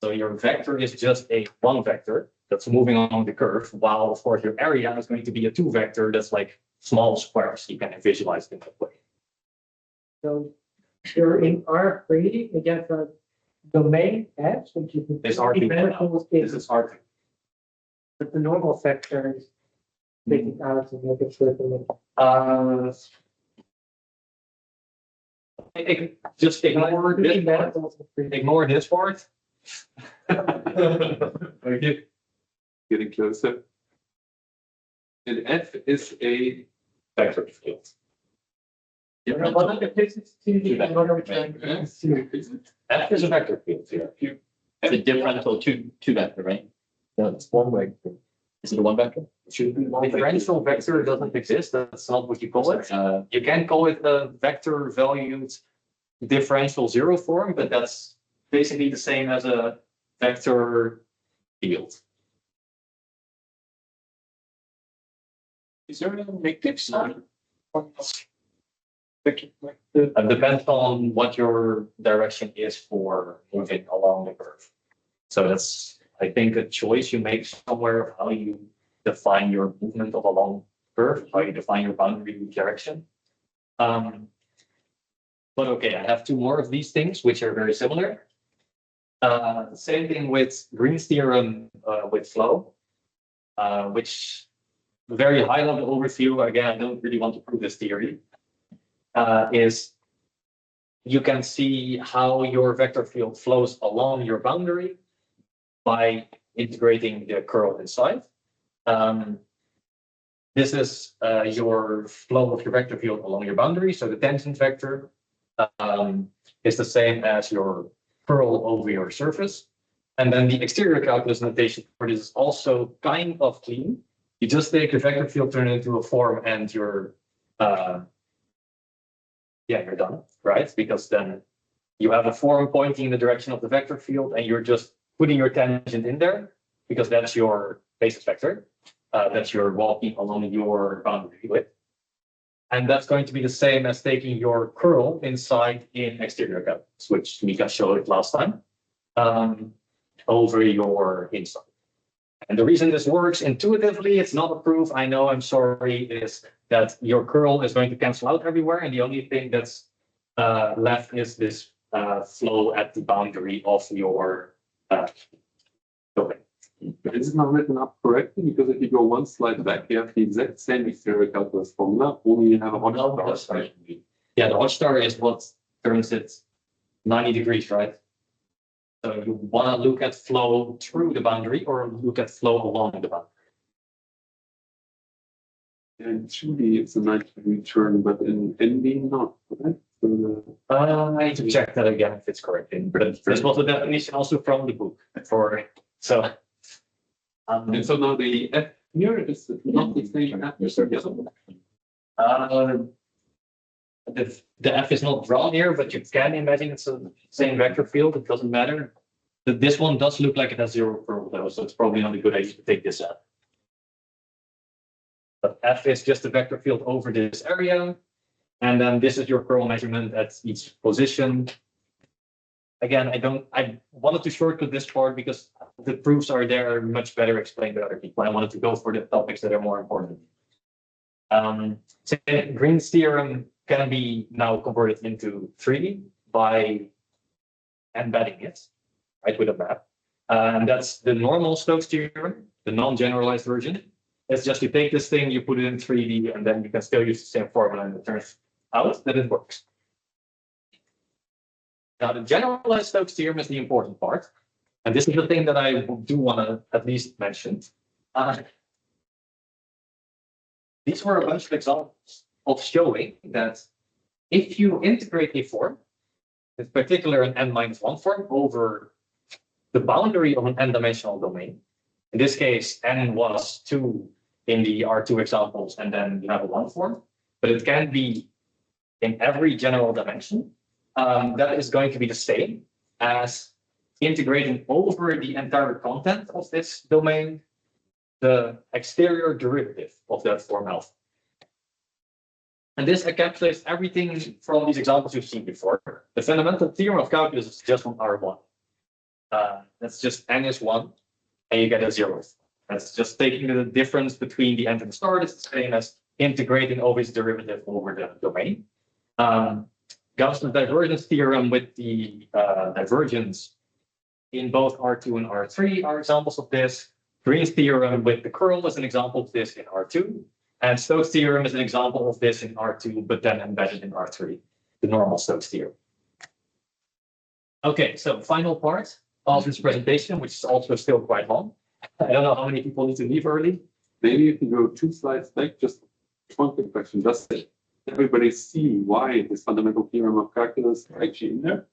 So your vector is just a one vector that's moving along the curve, while of course your area is going to be a two vector that's like small squares. You can visualize it in that way. So you're in R3, you get a domain S, which is This R2 variables This is R2. but the normal vector is taking out and make it certain. Just ignore this part. Okay. Getting closer. And F is a Vector field. One of the places to the other which I can see. F is a vector field here. It's a differential two vector, right? No, it's one way. Is it a one vector? It should be one differential vector doesn't exist. That's not what you call it. You can call it a vector valued differential zero form, but that's basically the same as a vector field. Is there a negative sign? It depends on what your direction is for moving along the curve. So that's I think, a choice you make somewhere of how you define your movement of a long curve, how you define your boundary direction. But okay, I have two more of these things, which are very similar. Same thing with Green's theorem with flow, which very high level overview. Again, I don't really want to prove this theory. Is you can see how your vector field flows along your boundary by integrating the curl inside. This is your flow of your vector field along your boundary. So the tangent vector is the same as your curl over your surface. And then the exterior calculus notation for this is also kind of clean. You just take the vector field, turn it into a form, and you're done, right? Because then you have a form pointing in the direction of the vector field, and you're just putting your tangent in there because that's your basis vector. That you're walking along your boundary with. And that's going to be the same as taking your curl inside in exterior calculus, which Mika showed last time, over your inside. And the reason this works intuitively, it's not a proof, I know, I'm sorry, is that your curl is going to cancel out everywhere, and the only thing that's left is this flow at the boundary of your domain. But is it not written up correctly? Because if you go one slide back, you have the exact same exterior calculus formula, only you have a Hodge star. Yeah, the Hodge star is what turns it 90 degrees, right? So you want to look at flow through the boundary or look at flow along the boundary. And truly, it's a 90-degree turn, but in NB not, right? I need to check that again if it's correct. But this was the definition also from the book. And so now the F here is not the same F. The F is not drawn here, but you can imagine it's the same vector field. It doesn't matter. This one does look like it has zero curl though, so it's probably not a good idea to take this out. But F is just a vector field over this area. And then this is your curl measurement at each position. Again, I wanted to shortcut this part because the proofs are there much better explained by other people. I wanted to go for the topics that are more important. So Green's theorem can be now converted into 3D by embedding it, right, with a map. And that's the normal Stokes theorem, the non-generalized version. It's just you take this thing, you put it in 3D, and then you can still use the same formula, and it turns out that it works. Now, the generalized Stokes theorem is the important part. And this is the thing that I do want to at least mention. These were a bunch of examples of showing that if you integrate a form, in particular an n-1 form, over the boundary of an n-dimensional domain, in this case, n was 2 in the R2 examples, and then you have a 1 form, but it can be in every general dimension. That is going to be the same as integrating over the entire content of this domain, the exterior derivative of that form alpha. And this encapsulates everything from these examples you've seen before. The fundamental theorem of calculus is just on R1. That's just n is 1, and you get a 0th. That's just taking the difference between the end and the start. It's the same as integrating over its derivative over the domain. Gauss's divergence theorem with the divergence in both R2 and R3 are examples of this. Green's theorem with the curl is an example of this in R2. And Stokes' theorem is an example of this in R2, but then embedded in R3, the normal Stokes theorem. Okay, so final part of this presentation, which is also still quite long. I don't know how many people need to leave early. Maybe you can go 2 slides back, just one quick question. Does everybody see why this fundamental theorem of calculus is actually in there?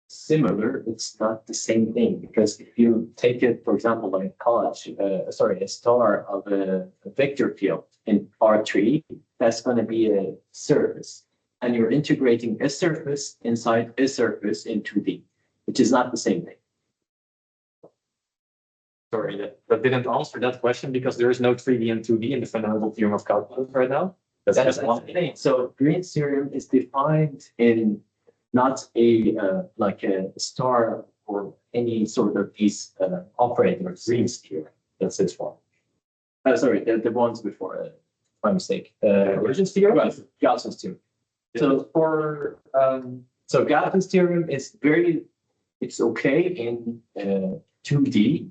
Similar, it's not the same thing, because if you take it, for example, like a star of a vector field in R3, that's going to be a surface, and you're integrating a surface inside a surface in 2D, which is not the same thing. Sorry, that didn't answer that question because there is no 3D and 2D in the fundamental theorem of calculus right now. That's just one thing. So Green's theorem is defined in not a like a star or any sort of these operators. Green's theorem. That's this one. Sorry, the ones before. My mistake. Gauss's theorem. Gauss's theorem. So for so Gauss's theorem is very, it's okay in 2D,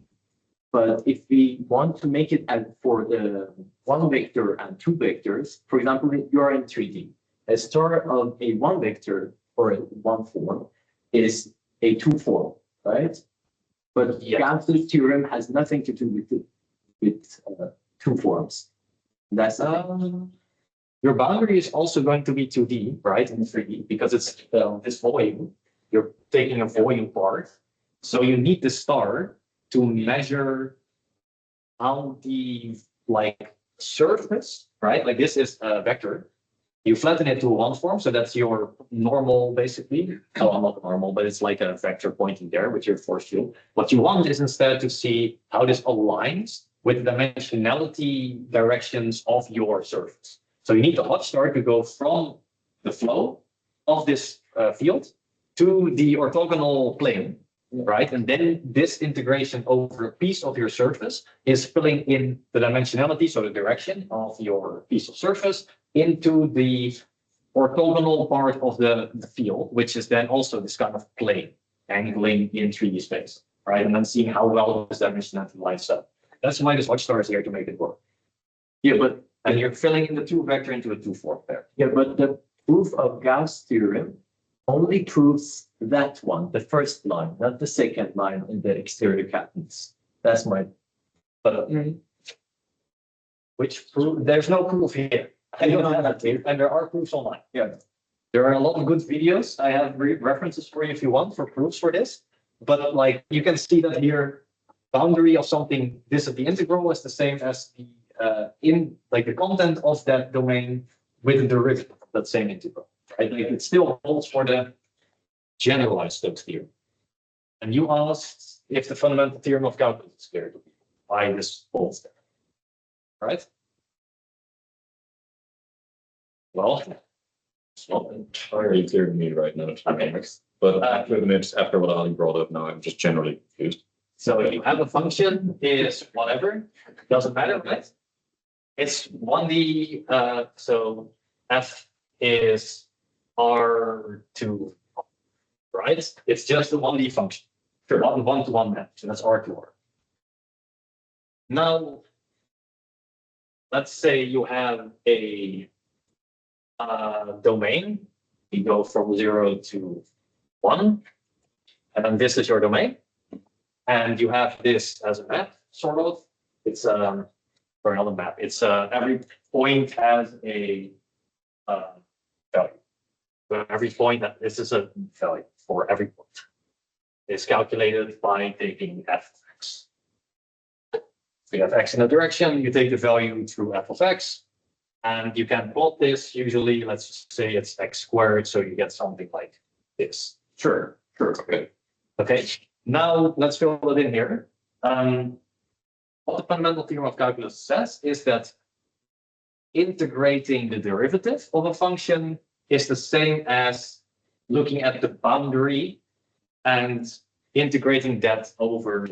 but if we want to make it for the one vector and two vectors, for example, you're in 3D, a star of a one vector or a one form is a two form, right? But Gauss's theorem has nothing to do with two forms. That's your boundary is also going to be 2D, right, in 3D, because it's this volume. You're taking a volume part. So you need the star to measure how the surface, right? Like this is a vector. You flatten it to one form, so that's your normal, basically. Oh, not normal, but it's like a vector pointing there with your force field. What you want is instead to see how this aligns with the dimensionality directions of your surface. So you need the hot star to go from the flow of this field to the orthogonal plane, right? And then this integration over a piece of your surface is filling in the dimensionality, so the direction of your piece of surface, into the orthogonal part of the field, which is then also this kind of plane, angling in 3D space, right? And then seeing how well this dimensionality lines up. That's why this hot star is here to make it work. Yeah, but And you're filling in the two vector into a two form pair. yeah, but the proof of Gauss theorem only proves that one, the first line, not the second line in the exterior captains. That's my. But which proof? There's no proof here. I don't have that here, and there are proofs online. Yeah. There are a lot of good videos. I have references for you if you want for proofs for this. But like you can see that here, boundary of something, this of the integral is the same as the in like the content of that domain with the derivative of that same integral. Right? Like it still holds for the generalized Stokes theorem. And you asked if the fundamental theorem of calculus is clear to people. Why this holds there. Right? Well, It's not entirely clear to me right now, to be Okay. honest. But after what Ali brought up now, I'm just generally confused. so you have a function is whatever, doesn't matter, right? It's 1D, so f is R2, right? It's just a 1D function. Sure, not a one-to-one map, so that's R to R. Now, let's say you have a domain. You go from 0 to 1, and this is your domain. And you have this as a map, sort of. It's or another map. It's every point has a value. So every point that this is a value for every point. It's calculated by taking f of x. If you have x in a direction, you take the value through f of x, and you can plot this. Usually, let's just say it's x squared, so you get something like this. Sure, okay. Okay. Now let's fill it in here. What the fundamental theorem of calculus says is that integrating the derivative of a function is the same as looking at the boundary and integrating that over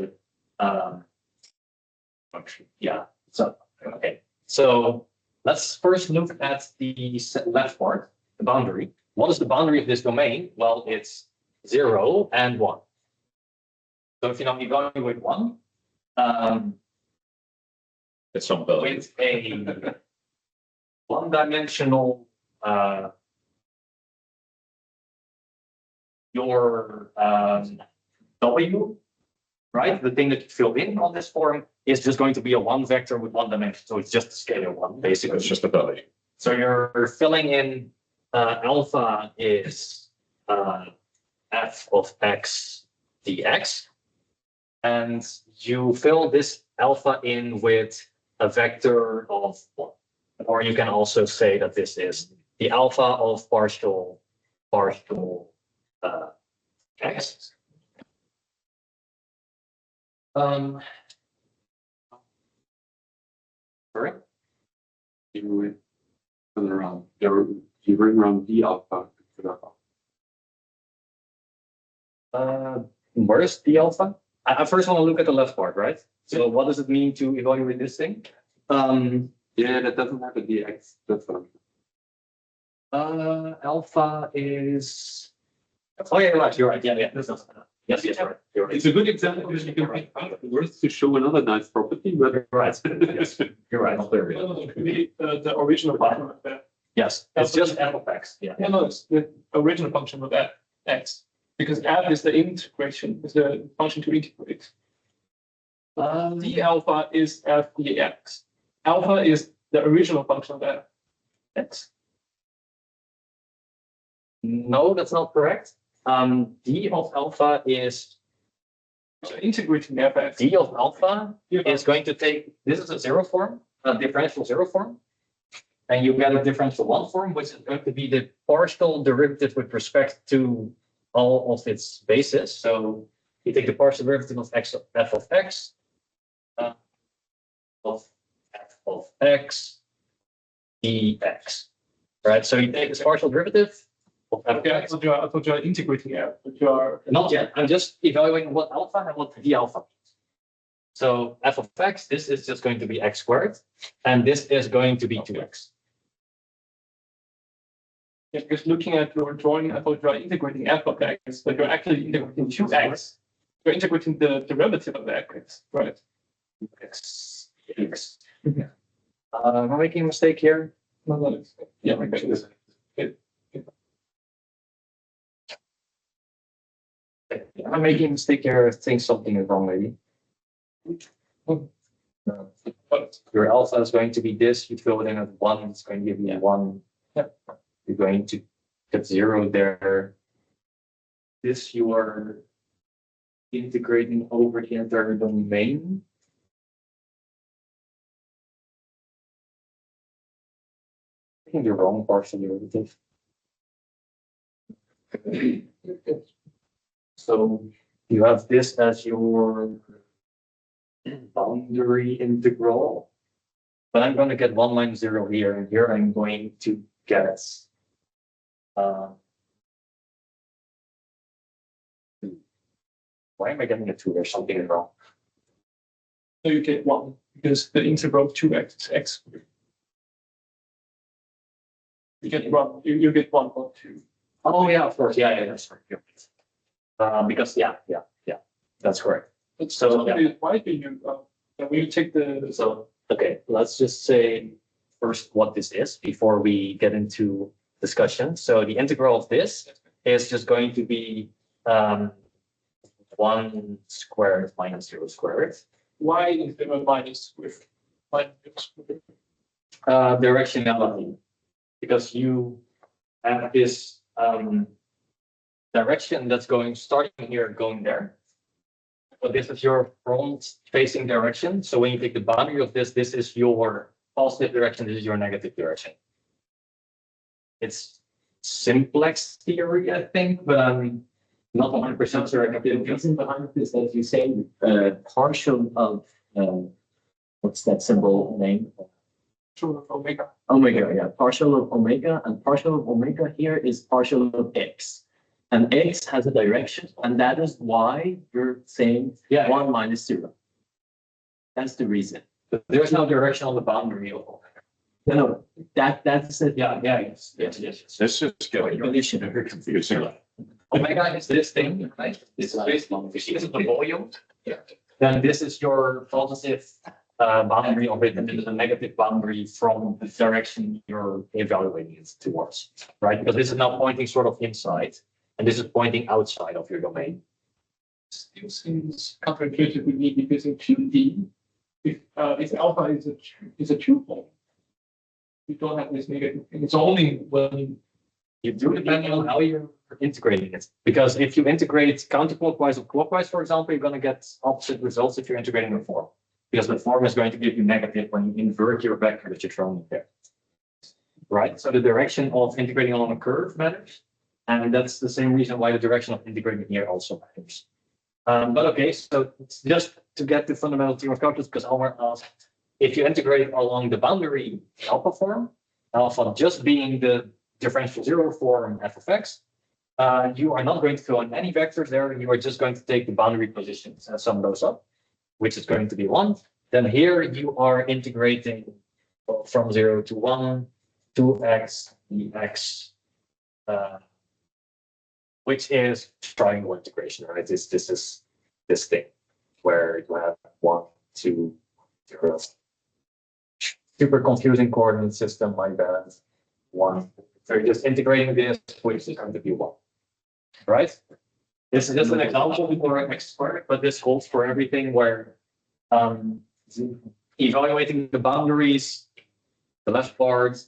function. Yeah. So okay. So let's first look at the left part, the boundary. What is the boundary of this domain? Well, it's 0 and 1. So if you now evaluate 1, It's some value. with a one-dimensional your W, right? The thing that you fill in on this form is just going to be a one vector with one dimension. So it's just a scalar one, basically. It's just a value. So you're filling in alpha is f of x dx. And you fill this alpha in with a vector of 1. Or you can also say that this is the alpha of partial x. Sorry? You turn around, you bring around d alpha to the alpha. Where is the alpha? I first want to look at the left part, right? So what does it mean to evaluate this thing? Yeah, that doesn't have a dx. That's what Alpha is. Oh yeah, you're right. Yeah. This is, yes, yes, you're right. You're right. It's a good example because you can pick afterwards to show another nice property, but You're right. Yes, you're right. The original function of that. Yes, it's just f of x. Yeah. Yeah, no, it's the original function of f x because f is the integration, is the function to integrate. D alpha is f dx. Alpha is the original function of f x. No, that's not correct. D of alpha is So integrating fx. D of alpha is going to take, this is a zero form, a differential zero form. And you get a differential one form, which is going to be the partial derivative with respect to all of its bases. So you take the partial derivative of x of f of x, of f of x dx. Right? So you take this partial derivative of f of Okay, x. I thought you are integrating f, but you are. Not yet. I'm just evaluating what alpha and what d alpha means. So f of x, this is just going to be x squared, and this is going to be 2x. Yeah, because looking at your drawing, I thought you are integrating f of x, but you're actually integrating 2x. You're integrating the derivative of x, right? X. Am I making a mistake here? No, no, yeah, okay. Am I making a mistake here? I think something is wrong, maybe. But Your alpha is going to be this. You fill it in at 1. It's going to give you 1. You're going to get 0 there. This you are integrating over the entire domain. Taking the wrong partial derivative. So you have this as your boundary integral. But I'm going to get 1 minus 0 here, and here I'm going to get why am I getting a 2? There's something wrong. so you get 1 because the integral of 2x is x. You get 1, you get 1 or 2. Oh yeah, of course. Yeah, that's right. You're right. Because yeah, that's correct. So, yeah. Why do you, when you take the, So okay, let's just say first what this is before we get into discussion. So the integral of this is just going to be 1 squared minus 0 squared. why is there a minus with minus? Directionality, because you have this direction that's going starting here, going there. So this is your front facing direction. So when you take the boundary of this, this is your positive direction, this is your negative direction. It's simplex theory, I think, but I'm not 100% sure. The reason behind this, as you say, partial of, what's that symbol name? True of omega. Omega, yeah, partial of omega, and partial of omega here is partial of x. And x has a direction, and that is why you're saying Yeah. 1 minus 0. That's the reason. But there's no direction on the boundary of omega. No, that's it. Yes. Let's just get it. Definition. Very confusing. Omega is this thing, right? This is basically, this is the volume. Then this is your positive boundary of it, and this is a negative boundary from the direction you're evaluating it towards, right? Because this is now pointing sort of inside, and this is pointing outside of your domain. Still seems counterintuitive with me because in 2D, if alpha is a true form, you don't have this negative. It's only when You do depending on how you're integrating it. Because if you integrate counterclockwise or clockwise, for example, you're going to get opposite results if you're integrating the form. Because the form is going to give you negative when you invert your vector that you're throwing there. Right? So the direction of integrating along a curve matters. And that's the same reason why the direction of integrating here also matters. But okay, so it's just to get the fundamental theorem of calculus, because Elmer asked, if you integrate along the boundary alpha form, alpha just being the differential zero form f of x, You are not going to fill in any vectors there. You are just going to take the boundary positions and sum those up, which is going to be 1. Then here you are integrating from 0 to 1, 2x dx, which is triangle integration, right? This is this thing where you have 1, 2, 0. Super confusing coordinate system like that. 1. So you're just integrating this, which is going to be 1. Right? This is just an example for x squared, but this holds for everything where evaluating the boundaries, the left part,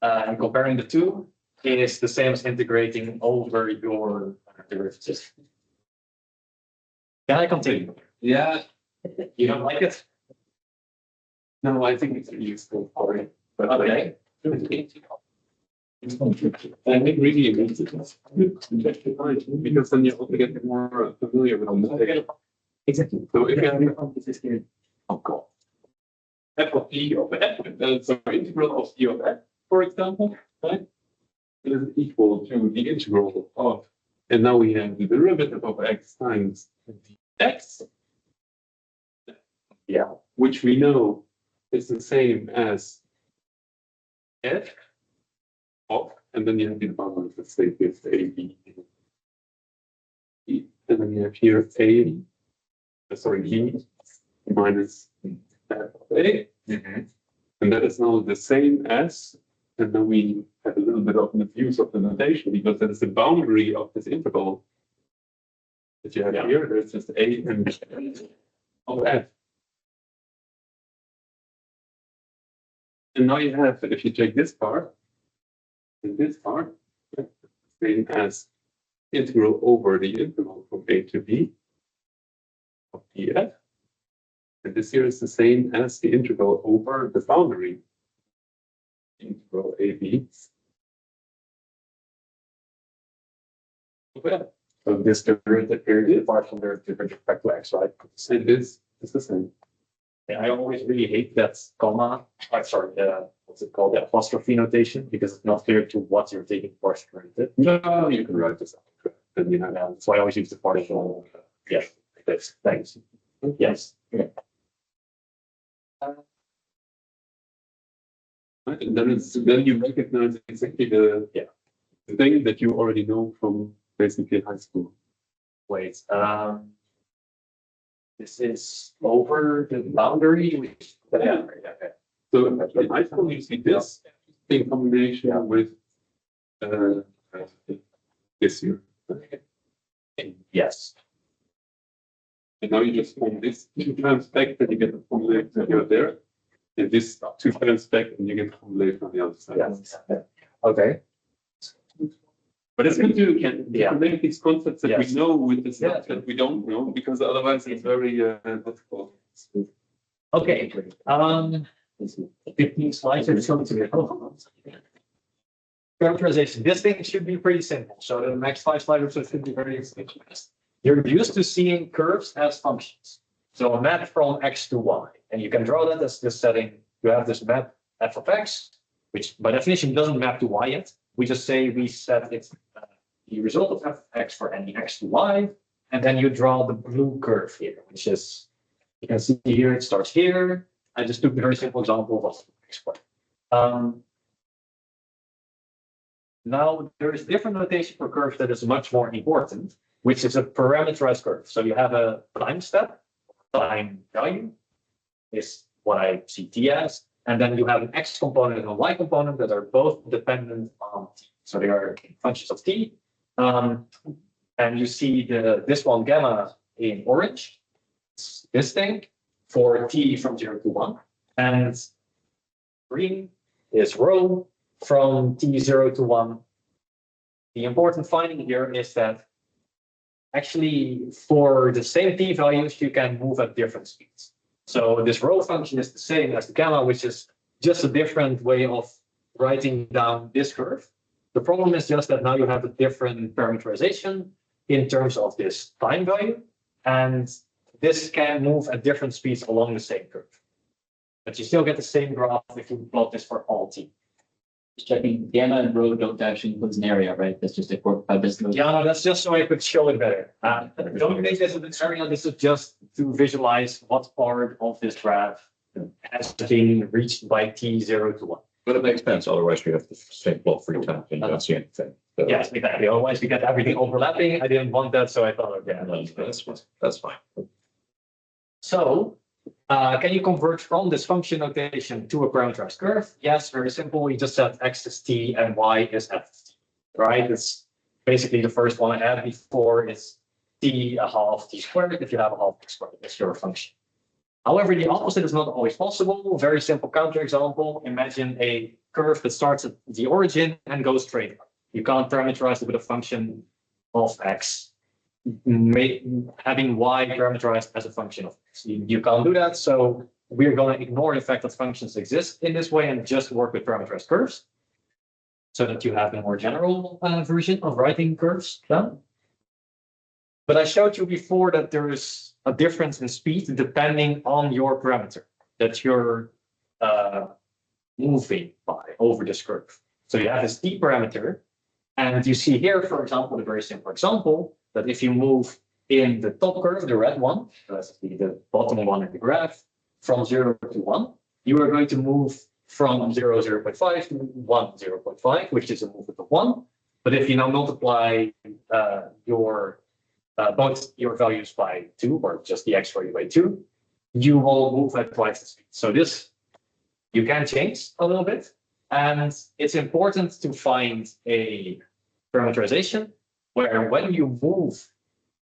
and comparing the two is the same as integrating over your derivatives. Can I continue? Yeah, You don't like it? no, I think it's useful for it. But Okay. I think really it makes it because then you also get more familiar with the Exactly. So if you have oh god, f of e of f, so integral of e of f, for example, right? It is equal to the integral of, and now we have the derivative of x times dx, Yeah. which we know is the same as f of, and then you have the boundary, let's say with a b, and then you have here a, sorry, b minus f of a, and that is now the same as, and then we have a little bit of an abuse of the notation because that is the boundary of this interval that you have here. There's just a and of f. And now you have, if you take this part, and this part, same as integral over the interval from a to b of df. And this here is the same as the integral over the boundary, integral ab. Okay. So this derivative here is partial derivative with respect to x, right? And this is the same. Yeah, I always really hate that comma. Sorry, what's it called? The apostrophe notation, because it's not clear to what you're taking partial derivative. No, you can write this out. Then you have So I always use the partial. Yes, this. Thanks. Yes. right? And then you recognize exactly the thing that you already know from basically high school. Wait. This is over the boundary. Which, Yeah. So in high school you see this in combination with this here. Yes. And now you just form this 2 times back, then you get the formulation that you're there. And this 2 times back, and you get the formulation on the other side. Yes. Okay. But it's good to connect these concepts that Yes. we know with the stuff Yeah. that we don't know, because otherwise it's very difficult. Okay. 15 slides or something. Characterization. This thing should be pretty simple. So the next 5 slides or so should be very simple. You're used to seeing curves as functions. So a map from x to y, and you can draw that as this setting. You have this map f of x, which by definition doesn't map to y yet. We just say we set it the result of f of x for any x to y, and then you draw the blue curve here, which is, you can see here, it starts here. I just took the very simple example of x squared. Now there is different notation for curves that is much more important, which is a parameterized curve. So you have a time step, time value is what I see t as, and then you have an x component and a y component that are both dependent on t. So they are functions of t. And you see this one gamma in orange, it's this thing for t from 0 to 1, and green is rho from t0 to 1. The important finding here is that actually for the same t values, you can move at different speeds. So this rho function is the same as the gamma, which is just a different way of writing down this curve. The problem is just that now you have a different parameterization in terms of this time value, and this can move at different speeds along the same curve. But you still get the same graph if you plot this for all t. Just checking, gamma and rho don't actually include an area, right? That's just a business. Yeah, no, that's just so I could show it better. Don't make this an area. This is just to visualize what part of this graph has been reached by t0 to 1. But it makes sense, otherwise you have the same plot for your time and you don't see anything. So- Yes, exactly. Otherwise, we get everything overlapping. I didn't want that, so I thought, okay. No, that's fine. So, can you convert from this function notation to a parameterized curve? Yes, very simple. You just set x is t and y is f, right? It's basically the first one I had before. It's t a half t squared. If you have a half t squared, that's your function. However, the opposite is not always possible. Very simple counterexample. Imagine a curve that starts at the origin and goes straight up. You can't parameterize it with a function of x, having y parameterized as a function of x. You can't do that. So we're going to ignore the fact that functions exist in this way and just work with parameterized curves so that you have a more general version of writing curves down. But I showed you before that there is a difference in speed depending on your parameter that you're moving by over this curve. So you have this t parameter, and you see here, for example, a very simple example that if you move in the top curve, the red one, that's the bottom one in the graph, from 0 to 1, you are going to move from 0, 0.5 to 1, 0.5, which is a movement of 1. But if you now multiply both your values by 2, or just the x value by 2, you will move at twice the speed. So this you can change a little bit. And it's important to find a parameterization where when you move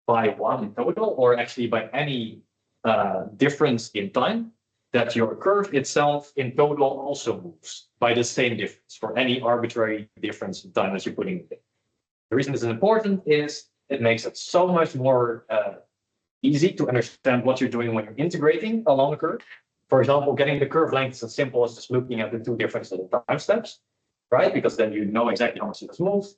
by 1 in total, or actually by any difference in time, that your curve itself in total also moves by the same difference for any arbitrary difference in time as you're putting it in. The reason this is important is it makes it so much more easy to understand what you're doing when you're integrating along a curve. For example, getting the curve length is as simple as just looking at the two differences in time steps, right? Because then you know exactly how much it has moved.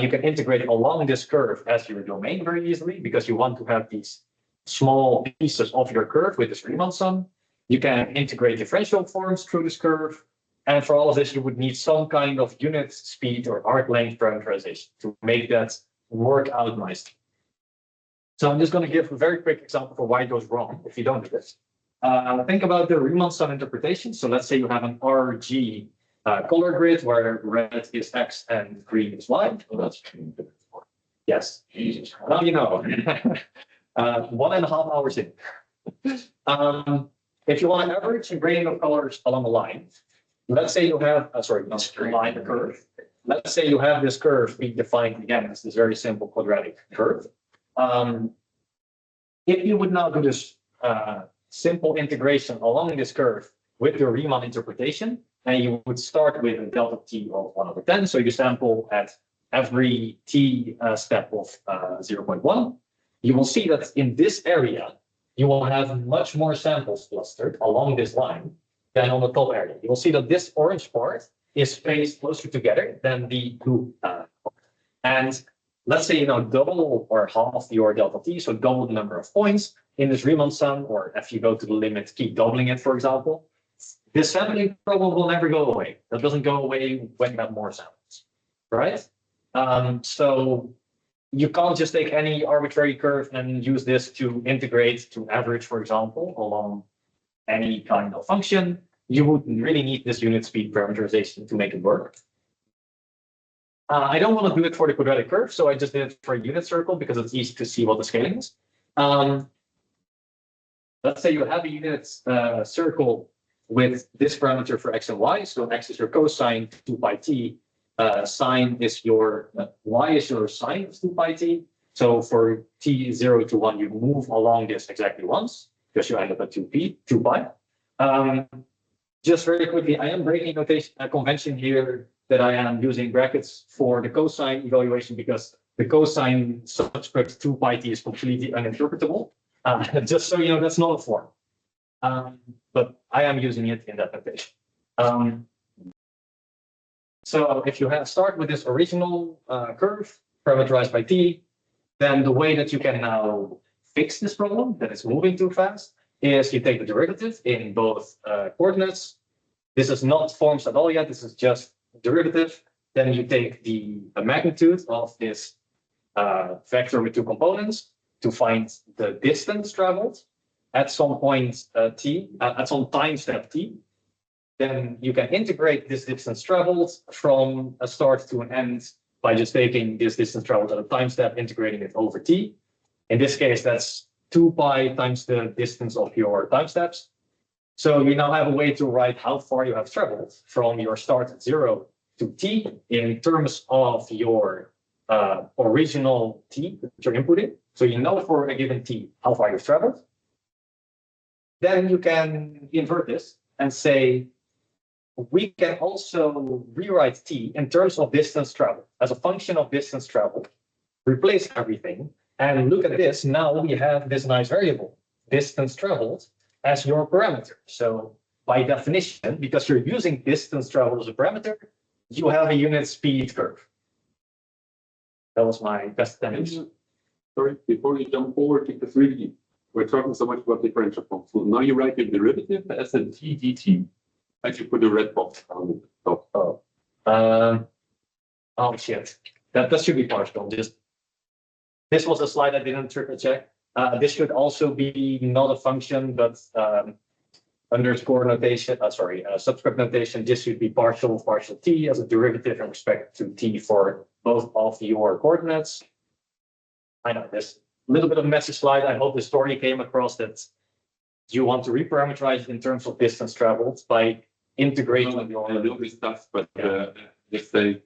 You can integrate it along this curve as your domain very easily because you want to have these small pieces of your curve with this Riemann sum. You can integrate differential forms through this curve. And for all of this, you would need some kind of unit speed or arc length parameterization to make that work out nicely. So I'm just going to give a very quick example for why it goes wrong if you don't do this. Think about the Riemann sum interpretation. So let's say you have an RG color grid where red is X and green is Y. Well, that's Yes. Now you know. 1.5 hours in. If you want to average a gradient of colors along a line, let's say you have, not a line, a curve. Let's say you have this curve being defined again as this very simple quadratic curve. If you would now do this simple integration along this curve with the Riemann interpretation, and you would start with a delta t of 1/10. So you sample at every t step of 0.1. You will see that in this area, you will have much more samples clustered along this line than on the top area. You will see that this orange part is spaced closer together than the blue part. And let's say you now double or half your delta t, so double the number of points in this Riemann sum, or if you go to the limit, keep doubling it, for example. This sampling problem will never go away. That doesn't go away when you have more samples, right? So you can't just take any arbitrary curve and use this to integrate to average, for example, along any kind of function. You would really need this unit speed parameterization to make it work. I don't want to do it for the quadratic curve, so I just did it for a unit circle because it's easy to see what the scaling is. Let's say you have a unit circle with this parameter for x and y. So x is your cosine 2 pi t, sine is your, y is your sine of 2 pi t. So for t 0 to 1, you move along this exactly once because you end up at 2 pi. Just very quickly, I am breaking a convention here that I am using brackets for the cosine evaluation because the cosine subscript 2 pi t is completely uninterpretable. Just so you know, that's not a form. But I am using it in that notation. So if you start with this original curve parameterized by t, then the way that you can now fix this problem that it's moving too fast is you take the derivative in both coordinates. This is not forms at all yet. This is just derivative. Then you take the magnitude of this vector with two components to find the distance traveled at some point t, at some time step t. Then you can integrate this distance traveled from a start to an end by just taking this distance traveled at a time step, integrating it over t. In this case, that's 2 pi times the distance of your time steps. So you now have a way to write how far you have traveled from your start at 0 to t in terms of your original t that you're inputting. So you know for a given t how far you've traveled. Then you can invert this and say, we can also rewrite t in terms of distance traveled as a function of distance traveled, replace everything, and look at this. Now we have this nice variable, distance traveled, as your parameter. So by definition, because you're using distance traveled as a parameter, you have a unit speed curve. That was my best damage. Sorry, before you jump forward, because really we're talking so much about differential functions. Now you write your derivative as a t dt, and you put a red box on the top. Oh shit, that should be partial. Just this was a slide I didn't triple check. This should also be not a function, but underscore notation. Subscript notation. This should be partial t as a derivative in respect to t for both of your coordinates. I know this little bit of a messy slide. I hope the story came across that you want to reparameterize it in terms of distance traveled by integrating I know this stuff, but just say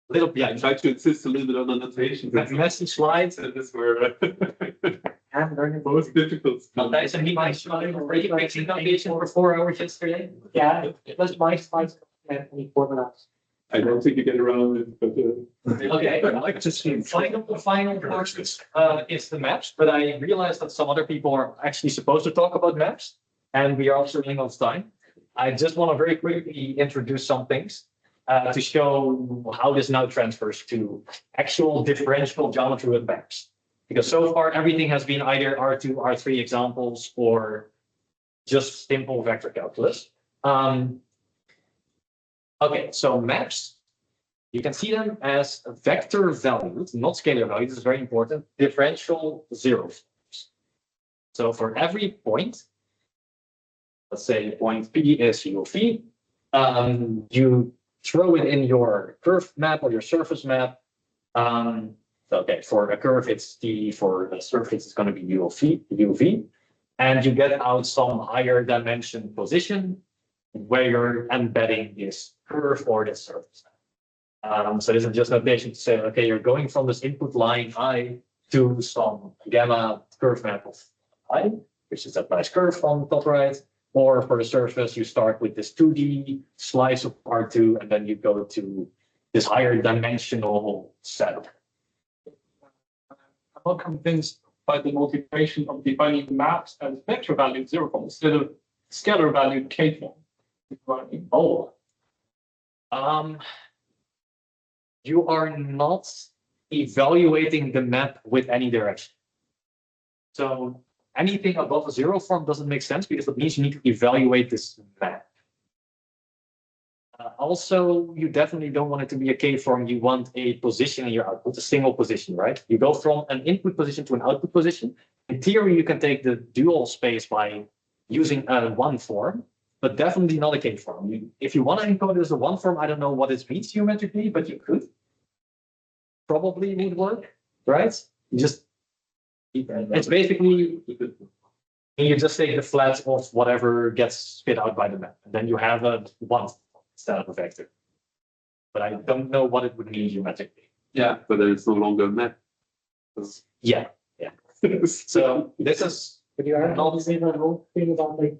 little. I try to insist a little bit on the notation. Messy slides. That is where I'm learning. most difficult. Sometimes I need my slide already fixing notation for 4 hours yesterday. Yeah, it was my slides and we formalized. I don't think you get around it, but Okay, I like to see final part is the maps, but I realized that some other people are actually supposed to talk about maps, and we are also running out of time. I just want to very quickly introduce some things to show how this now transfers to actual differential geometry with maps. Because so far everything has been either R2, R3 examples or just simple vector calculus. Okay, so maps, you can see them as vector values, not scalar values. This is very important. Differential zero forms. So for every point, let's say point P is U of V, you throw it in your curve map or your surface map. Okay, for a curve it's T, for a surface it's going to be U of V, and you get out some higher dimension position where you're embedding this curve or this surface. So this is just notation to say, okay, you're going from this input line I to some gamma curve map of I, which is that nice curve on the top right. Or for the surface, you start with this 2D slice of R2, and then you go to this higher dimensional setup. I'm not convinced by the motivation of defining maps as vector valued zero form instead of scalar valued K form. Oh, you are not evaluating the map with any direction. So anything above a zero form doesn't make sense because it means you need to evaluate this map. Also, you definitely don't want it to be a K form. You want a position in your output, a single position, right? You go from an input position to an output position. In theory, you can take the dual space by using a one form, but definitely not a K form. If you want to encode it as a one form, I don't know what it means geometrically, but you could. Probably would work, right? It's basically, you just take the flat of whatever gets spit out by the map, and then you have a one instead of a vector. But I don't know what it would mean geometrically. yeah, but then it's no longer a map. Yeah. So this is But you are not saying a whole thing about like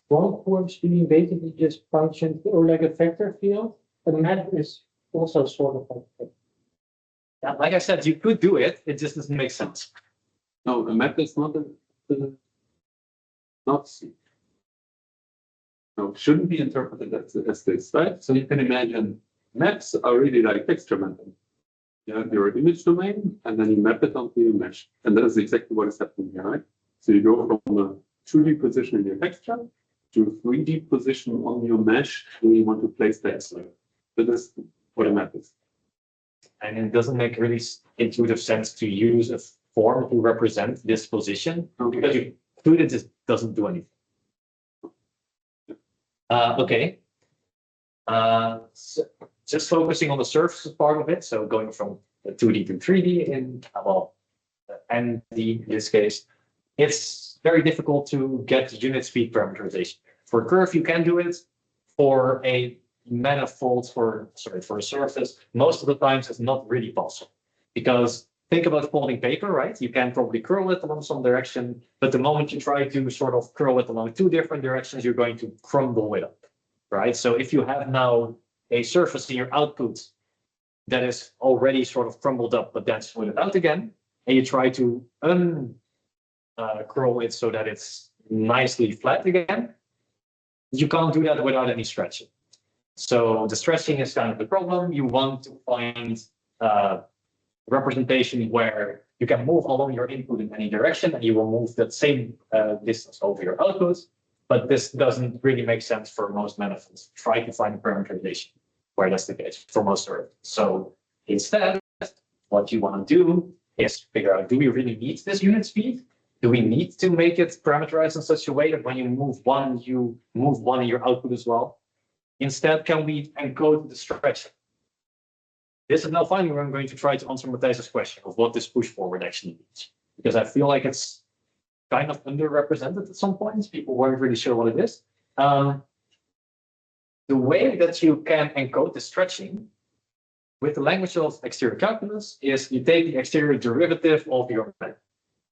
one forms being basically just functions or like a vector field. The map is also sort of like yeah, like I said, you could do it. It just doesn't make sense. No, a map is not shouldn't be interpreted as this, right? So you can imagine maps are really like texture mapping. You have your image domain, and then you map it onto your mesh. And that is exactly what is happening here, right? So you go from a 2D position in your texture to a 3D position on your mesh where you want to place that. But that's what it matters. And it doesn't make really intuitive sense to use a form to represent this position because you included just doesn't do anything. Okay. So just focusing on the surface part of it, so going from 2D to 3D in well, ND in this case, it's very difficult to get unit speed parameterization. For a curve, you can do it. For a manifold, for a surface, most of the times it's not really possible. Because think about folding paper, right? You can probably curl it along some direction, but the moment you try to sort of curl it along two different directions, you're going to crumble it up, right? So if you have now a surface in your output that is already sort of crumbled up, but then split it out again, and you try to curl it so that it's nicely flat again, you can't do that without any stretching. So the stretching is kind of the problem. You want to find representation where you can move along your input in any direction and you will move that same distance over your output. But this doesn't really make sense for most manifolds. Try to find parameterization where that's the case for most of it. So instead, what you want to do is figure out, do we really need this unit speed? Do we need to make it parameterized in such a way that when you move one in your output as well? Instead, can we encode the stretch? This is now finally where I'm going to try to answer Matthijs's question of what this push forward actually means. Because I feel like it's kind of underrepresented at some points. People weren't really sure what it is. The way that you can encode the stretching with the language of exterior calculus is you take the exterior derivative of your method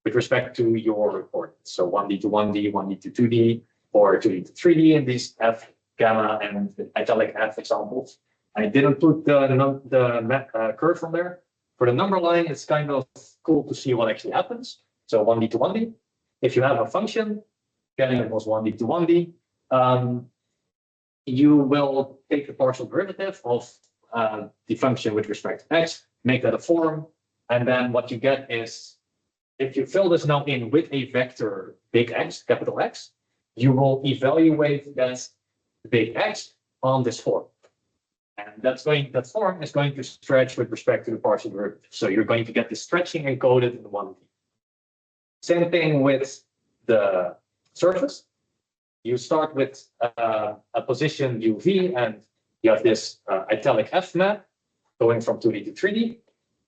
with respect to your coordinates. So 1D to 1D, 1D to 2D, or 2D to 3D in these F, gamma, and italic F examples. I didn't put the curve on there. For the number line, it's kind of cool to see what actually happens. So 1D to 1D. If you have a function, getting it was 1D to 1D, you will take the partial derivative of the function with respect to x, make that a form, and then what you get is, if you fill this now in with a vector big X, capital X, you will evaluate that big X on this form. And that form is going to stretch with respect to the partial derivative. So you're going to get the stretching encoded in 1D. Same thing with the surface. You start with a position UV and you have this italic F map going from 2D to 3D.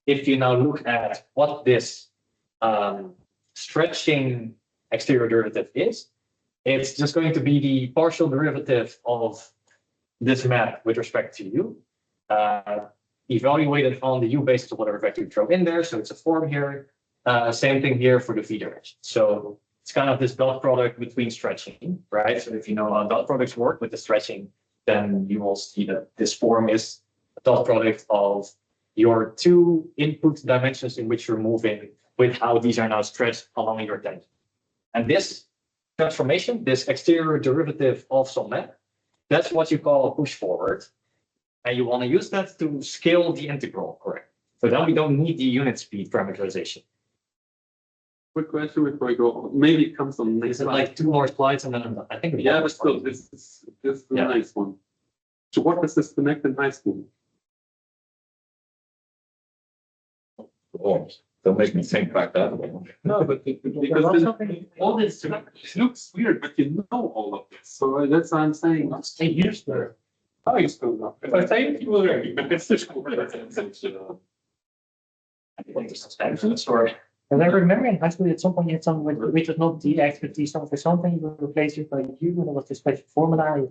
If you now look at what this stretching exterior derivative is, it's just going to be the partial derivative of this map with respect to u, evaluated on the u basis of whatever vector you throw in there. So it's a form here. Same thing here for the v direction. So it's kind of this dot product between stretching, right? So if you know how dot products work with the stretching, then you will see that this form is a dot product of your two input dimensions in which you're moving with how these are now stretched along your tangent. And this transformation, this exterior derivative of some map, that's what you call a push forward. And you want to use that to scale the integral, correct? So then we don't need the unit speed parameterization. Quick question before I go on. Maybe it comes on next Is it like 2 more slides and then I'm done? I think. Yeah, but still, this is a nice one. So what does this connect in high school? Oh, don't make me think back that way. No, but because all this it looks weird, but you know all of this. So that's what I'm saying. Stay here, sir. How you still know? If I say it, you will agree, but it's the school. Sorry. And I remember in high school at some point you had something which was not dx but d something for something, you replace it by u, and it was this special formula. You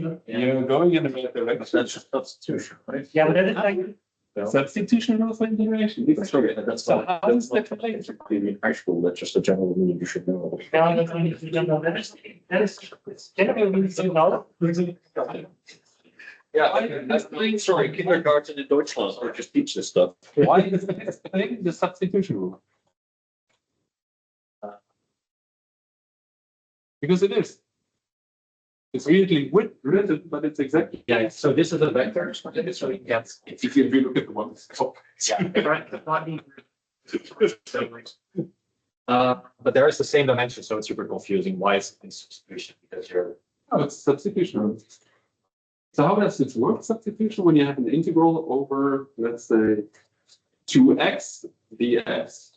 know, You're going in the right direction. That's just substitution, right? yeah, but that is like Substitution rule for integration. Sorry, that's So not. how is that related? In high school, that's just a general rule you should know. no, that's only if you don't know. That is generally to know. Yeah, sorry, kindergarten in Deutschland, or just teach this stuff. Why is this thing the substitution rule? Because it is. It's weirdly written, but it's exactly. Yeah, so this is a vector. So you get If you look at the one. but there is the same dimension, so it's super confusing. Why is it in substitution? Because you're Oh, it's substitution rule. So how does this work, substitution, when you have an integral over, let's say, 2x dx?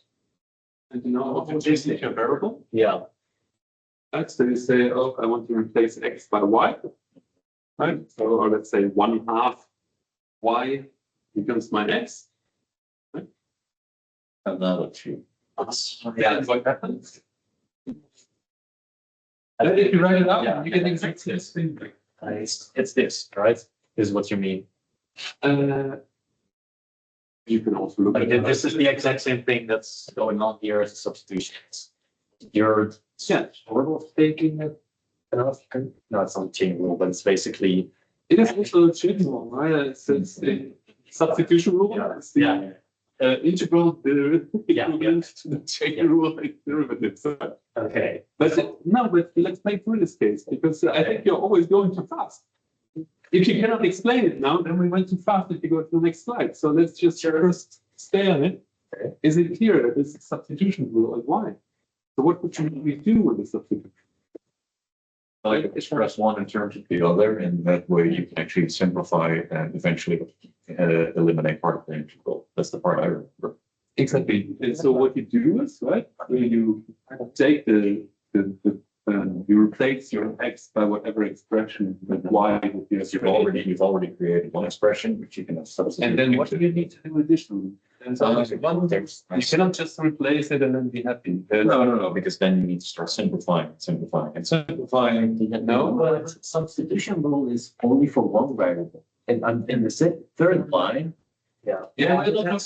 And you know, what is your variable? Yeah. Right, so you say, oh, I want to replace x by y, right? So, or let's say 1/2 y becomes my x. Another two. Yeah, what happens. And if you write it out, Yeah. you get exactly the same thing. It's this, right? Is what you mean. You can also look Like at this is the exact same thing that's going on here as a substitution. You're Yeah. sort of taking it. No, it's not a chain rule, but it's basically It is also a chain rule, right? It's the substitution rule. It's the integral equivalent to the chain rule like derivatives. okay. But no, but let's play through this case because I think you're always going too fast. If you cannot explain it now, then we went too fast if you go to the next slide. So let's just first stay on it. Okay. Is it clear that this is substitution rule and why? So what would you really do with the substitution? Like express one in terms of the other, and that way you can actually simplify and eventually eliminate part of the integral. That's the part I remember. Exactly. And so what you do is, right, you take you replace your x by whatever expression with y would be. You've already created one expression, which you can substitute. And then what do you need to do additionally? And so you cannot just replace it and then be happy. No, because then you need to start simplifying. No. But substitution rule is only for one variable. And in the third line, Yeah, I don't know.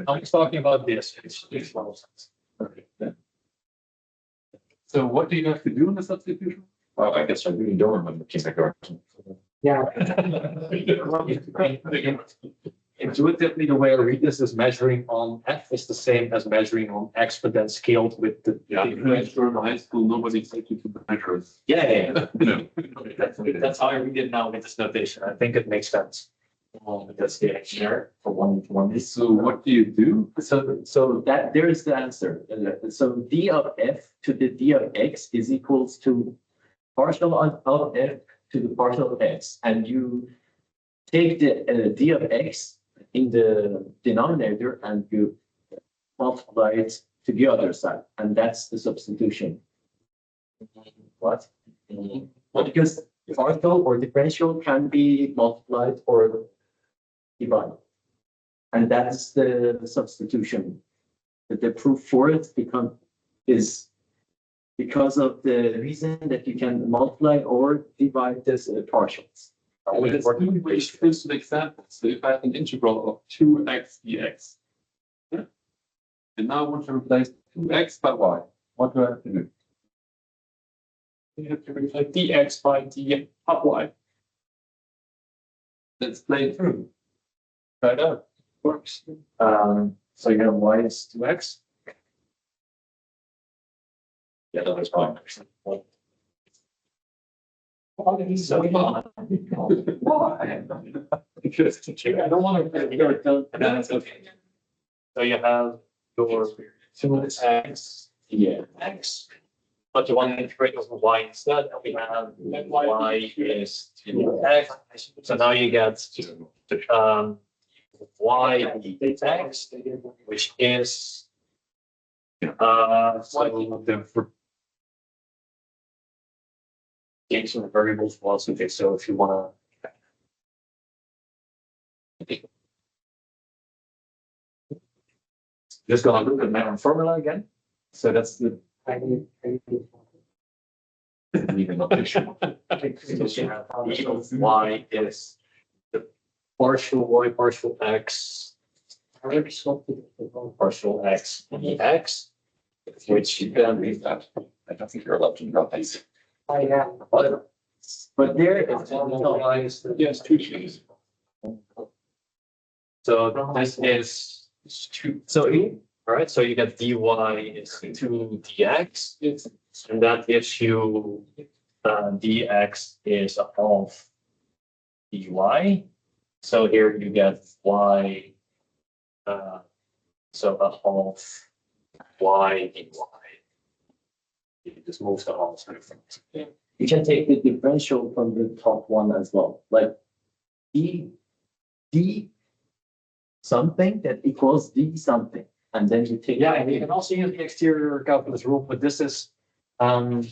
I'm talking about this. It's one of them. So what do you have to do in the substitution? Well, I guess I really don't remember kindergarten. Yeah. Intuitively, the way I read this is measuring on f is the same as measuring on x, but then scaled with the. Yeah, I'm sure in high school, nobody expects you to measure it. Yeah. No. That's how I read it now with this notation. I think it makes sense. That's the engineer for one. So what do you do? so that there is the answer. So d of f to the d of x is equals to partial of f to the partial of x, and you take the d of x in the denominator and you multiply it to the other side, and that's the substitution. What? Well, because partial or differential can be multiplied or divided, and that's the substitution. The proof for it is because of the reason that you can multiply or divide this partials. Let's do this example. So if I have an integral of 2x dx, yeah, and now I want to replace 2x by y, what do I have to do? You have to replace dx by d half y. Let's play it through. Try it out. Works. So you have y is 2x. Yeah, that's fine. So I don't want to. That's okay. So you have your 2x dx. But you want to integrate over y instead, and we have y is 2x. So now you get y dx, which is so the change the variables was okay. So if you want to just gonna look at my formula again. So that's the y is the partial y partial x partial x dx, which you can read that. I don't think you're allowed to drop these. But there is Yes, two cheese. So this is two. So all right. So you get dy is 2 dx, and that gives you dx is a half dy. So here you get y. So a half y dy. You just move the halves to the front. you can take the differential from the top one as well, like d something that equals d something, and then you take. Yeah, and you can also use the exterior calculus rule, but this is the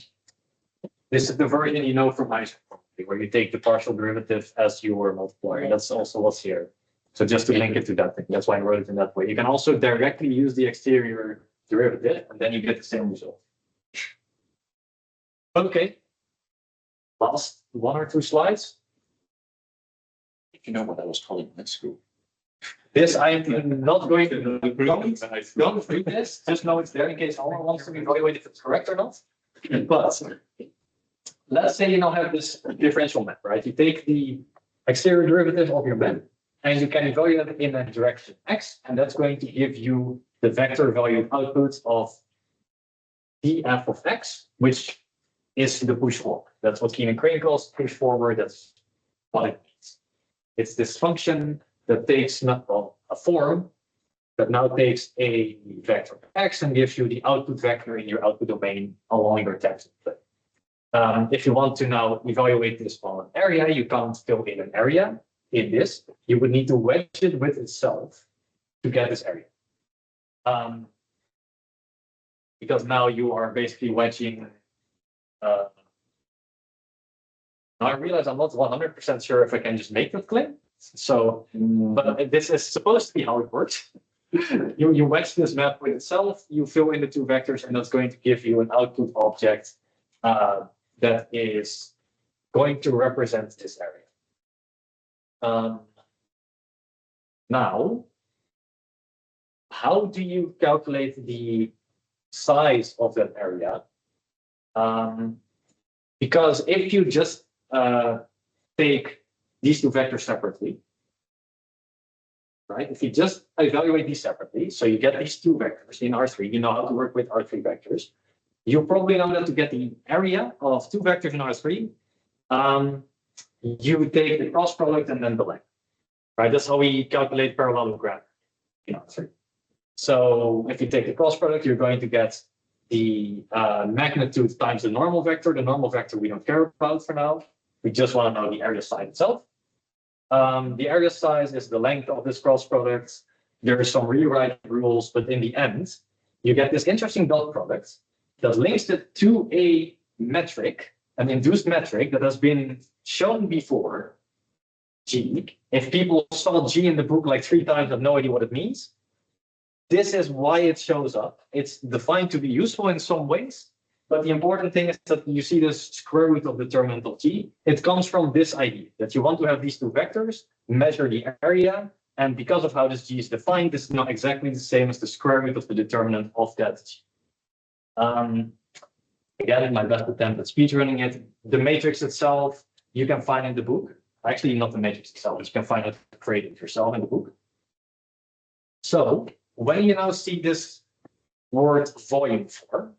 version you know from high school, where you take the partial derivative as your multiplier. That's also what's here. So just to link it to that thing, that's why I wrote it in that way. You can also directly use the exterior derivative, and then you get the same result. Okay. Last 1 or 2 slides. If you know what I was calling in school. This I'm not going to don't read this. Just know it's there in case someone wants to evaluate if it's correct or not. But let's say you now have this differential map, right? You take the exterior derivative of your map and you can evaluate it in a direction x, and that's going to give you the vector valued output of df of x, which is the push forward. That's what Keen and Crane calls push forward. That's what it means. It's this function that takes not a form that now takes a vector x and gives you the output vector in your output domain along your text. If you want to now evaluate this on an area, you can't fill in an area in this. You would need to wedge it with itself to get this area. Because now you are basically wedging. Now I realize I'm not 100% sure if I can just make that claim. So, but this is supposed to be how it works. You wedge this map with itself, you fill in the 2 vectors, and that's going to give you an output object that is going to represent this area. Now, how do you calculate the size of that area? Because if you just take these 2 vectors separately, right? If you just evaluate these separately, so you get these 2 vectors in R3, you know how to work with R3 vectors. You probably know that to get the area of 2 vectors in R3, you take the cross product and then the length, right? That's how we calculate parallelogram in R3. So if you take the cross product, you're going to get the magnitude times the normal vector. The normal vector we don't care about for now. We just want to know the area size itself. The area size is the length of this cross product. There are some rewrite rules, but in the end, you get this interesting dot product that links it to a metric, an induced metric that has been shown before, G. If people saw G in the book like 3 times, have no idea what it means. This is why it shows up. It's defined to be useful in some ways, but the important thing is that you see this square root of determinant of G. It comes from this idea that you want to have these 2 vectors, measure the area, and because of how this G is defined, this is not exactly the same as the square root of the determinant of that G. Again, my best attempt at speedrunning it. The matrix itself, you can find in the book. Actually, not the matrix itself, you can find it, create it yourself in the book. So, when you now see this word volume form,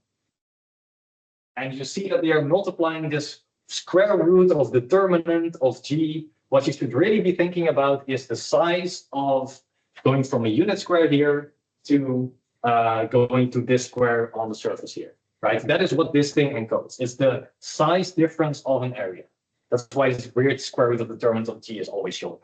and you see that they are multiplying this square root of determinant of G, what you should really be thinking about is the size of going from a unit square here to going to this square on the surface here, right? That is what this thing encodes. It's the size difference of an area. That's why this weird square root of determinant of G is always shown.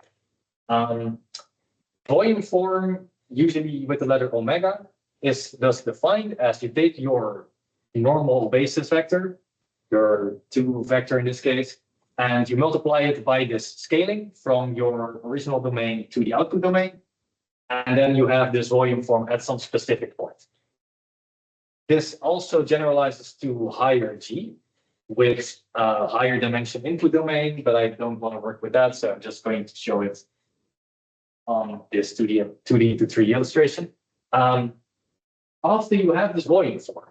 Volume form, usually with the letter omega, is thus defined as you take your normal basis vector, your 2 vector in this case, and you multiply it by this scaling from your original domain to the output domain, and then you have this volume form at some specific point. This also generalizes to higher G with higher dimension input domain, but I don't want to work with that, so I'm just going to show it on this 2D to 3D illustration. After you have this volume form,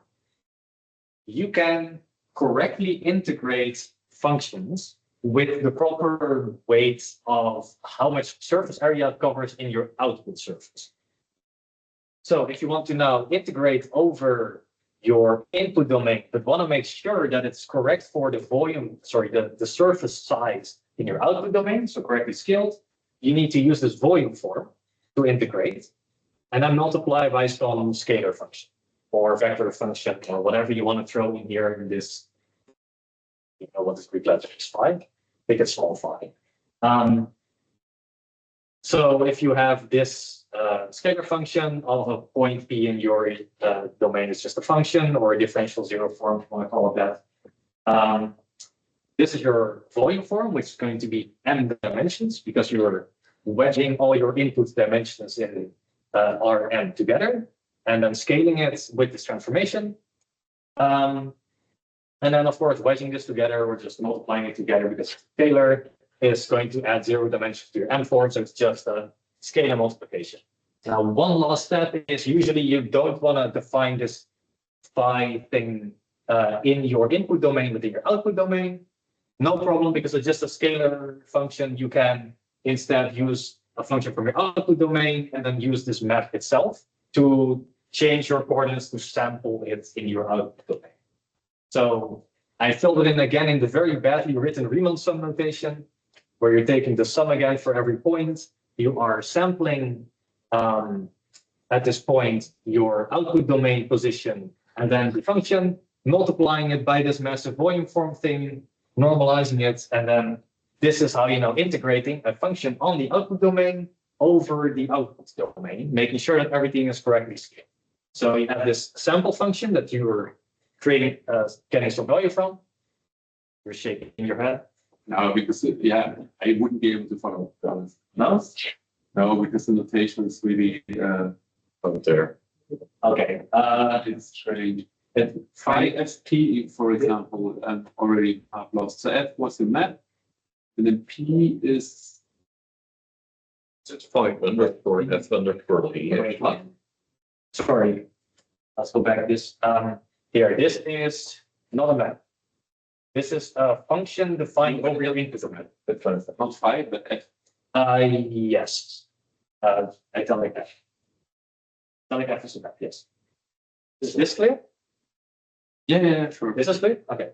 you can correctly integrate functions with the proper weight of how much surface area it covers in your output surface. So if you want to now integrate over your input domain, but want to make sure that it's correct for the volume, sorry, the surface size in your output domain, so correctly scaled, you need to use this volume form to integrate, and then multiply by some scalar function or vector function or whatever you want to throw in here in this you know what this Greek letter is, phi. Make it small phi. So if you have this scalar function of a point P in your domain is just a function or a differential zero form, if you want to call it that. This is your volume form, which is going to be m dimensions because you're wedging all your input dimensions in Rm together and then scaling it with this transformation. And then, of course, wedging this together, we're just multiplying it together because scalar is going to add 0 dimensions to your M form, so it's just a scalar multiplication. Now, one last step is usually you don't want to define this phi thing in your input domain within your output domain. No problem, because it's just a scalar function. You can instead use a function from your output domain and then use this map itself to change your coordinates to sample it in your output domain. So I filled it in again in the very badly written Riemann sum notation, where you're taking the sum again for every point. You are sampling at this point your output domain position and then the function, multiplying it by this massive volume form thing, normalizing it, and then this is how you know integrating a function on the output domain over the output domain, making sure that everything is correctly scaled. So you have this sample function that you're creating, getting some value from. You're shaking your head. No, because I wouldn't be able to follow that. No? No, because the notation is really Up there. Okay. it's strange. Phi ft, for example, already I've lost. So f was the map, and then p is It's 5 underscore f underscore p. Wait, what? Sorry. Let's go back to this. Here, this is not a map. This is a function defined over your input domain. not phi, but f. Yes. I tell like that. Tell like that is a map, yes. Is this clear? Yeah, sure. This is clear? Okay.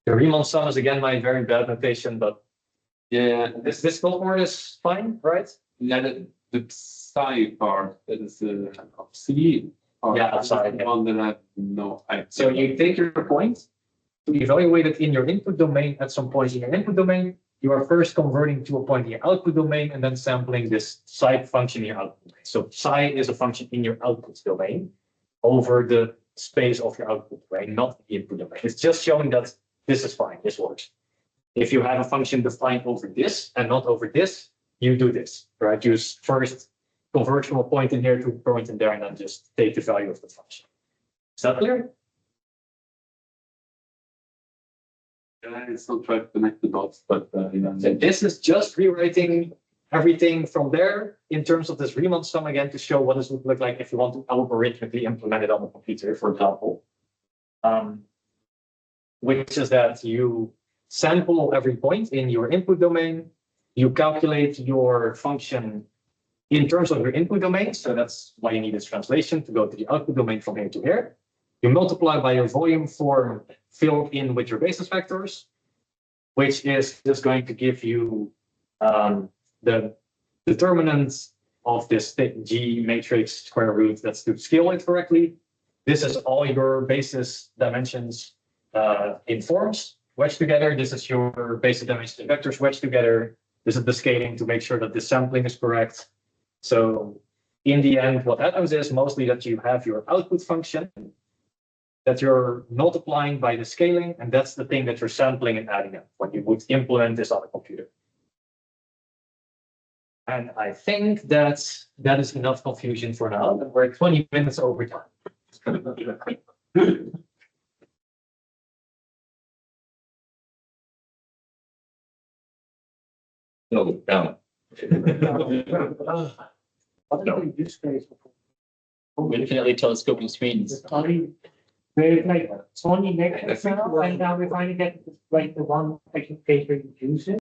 The Riemann sum is again my very bad notation, but Yeah, this cohort is fine, right? yeah, the psi part that is of c. Part, Yeah, is psi, the yeah. one that I no. So you take your point to evaluate it in your input domain at some point in your input domain. You are first converting to a point in your output domain and then sampling this psi function in your output domain. So psi is a function in your output domain over the space of your output domain, not the input domain. It's just showing that this is fine, this works. If you have a function defined over this and not over this, you do this, right? You first convert from a point in here to a point in there and then just take the value of the function. Is that clear? I still try to connect the dots, but So this is just rewriting everything from there in terms of this Riemann sum again to show what this would look like if you want to algorithmically implement it on the computer, for example. Which is that you sample every point in your input domain, you calculate your function in terms of your input domain, so that's why you need this translation to go to the output domain from here to here. You multiply by your volume form filled in with your basis vectors, which is just going to give you the determinant of this G matrix square root that's to scale it correctly. This is all your basis dimensions in forms wedged together. This is your basis dimension vectors wedged together. This is the scaling to make sure that the sampling is correct. So in the end, what happens is mostly that you have your output function that you're multiplying by the scaling, and that's the thing that you're sampling and adding up when you would implement this on a computer. And I think that is enough confusion for now. We're 20 minutes over time. No, down. What is the use case for Infinitely telescoping screens. study? There's like 20 lectures now, and now we finally get like the one case where you use it.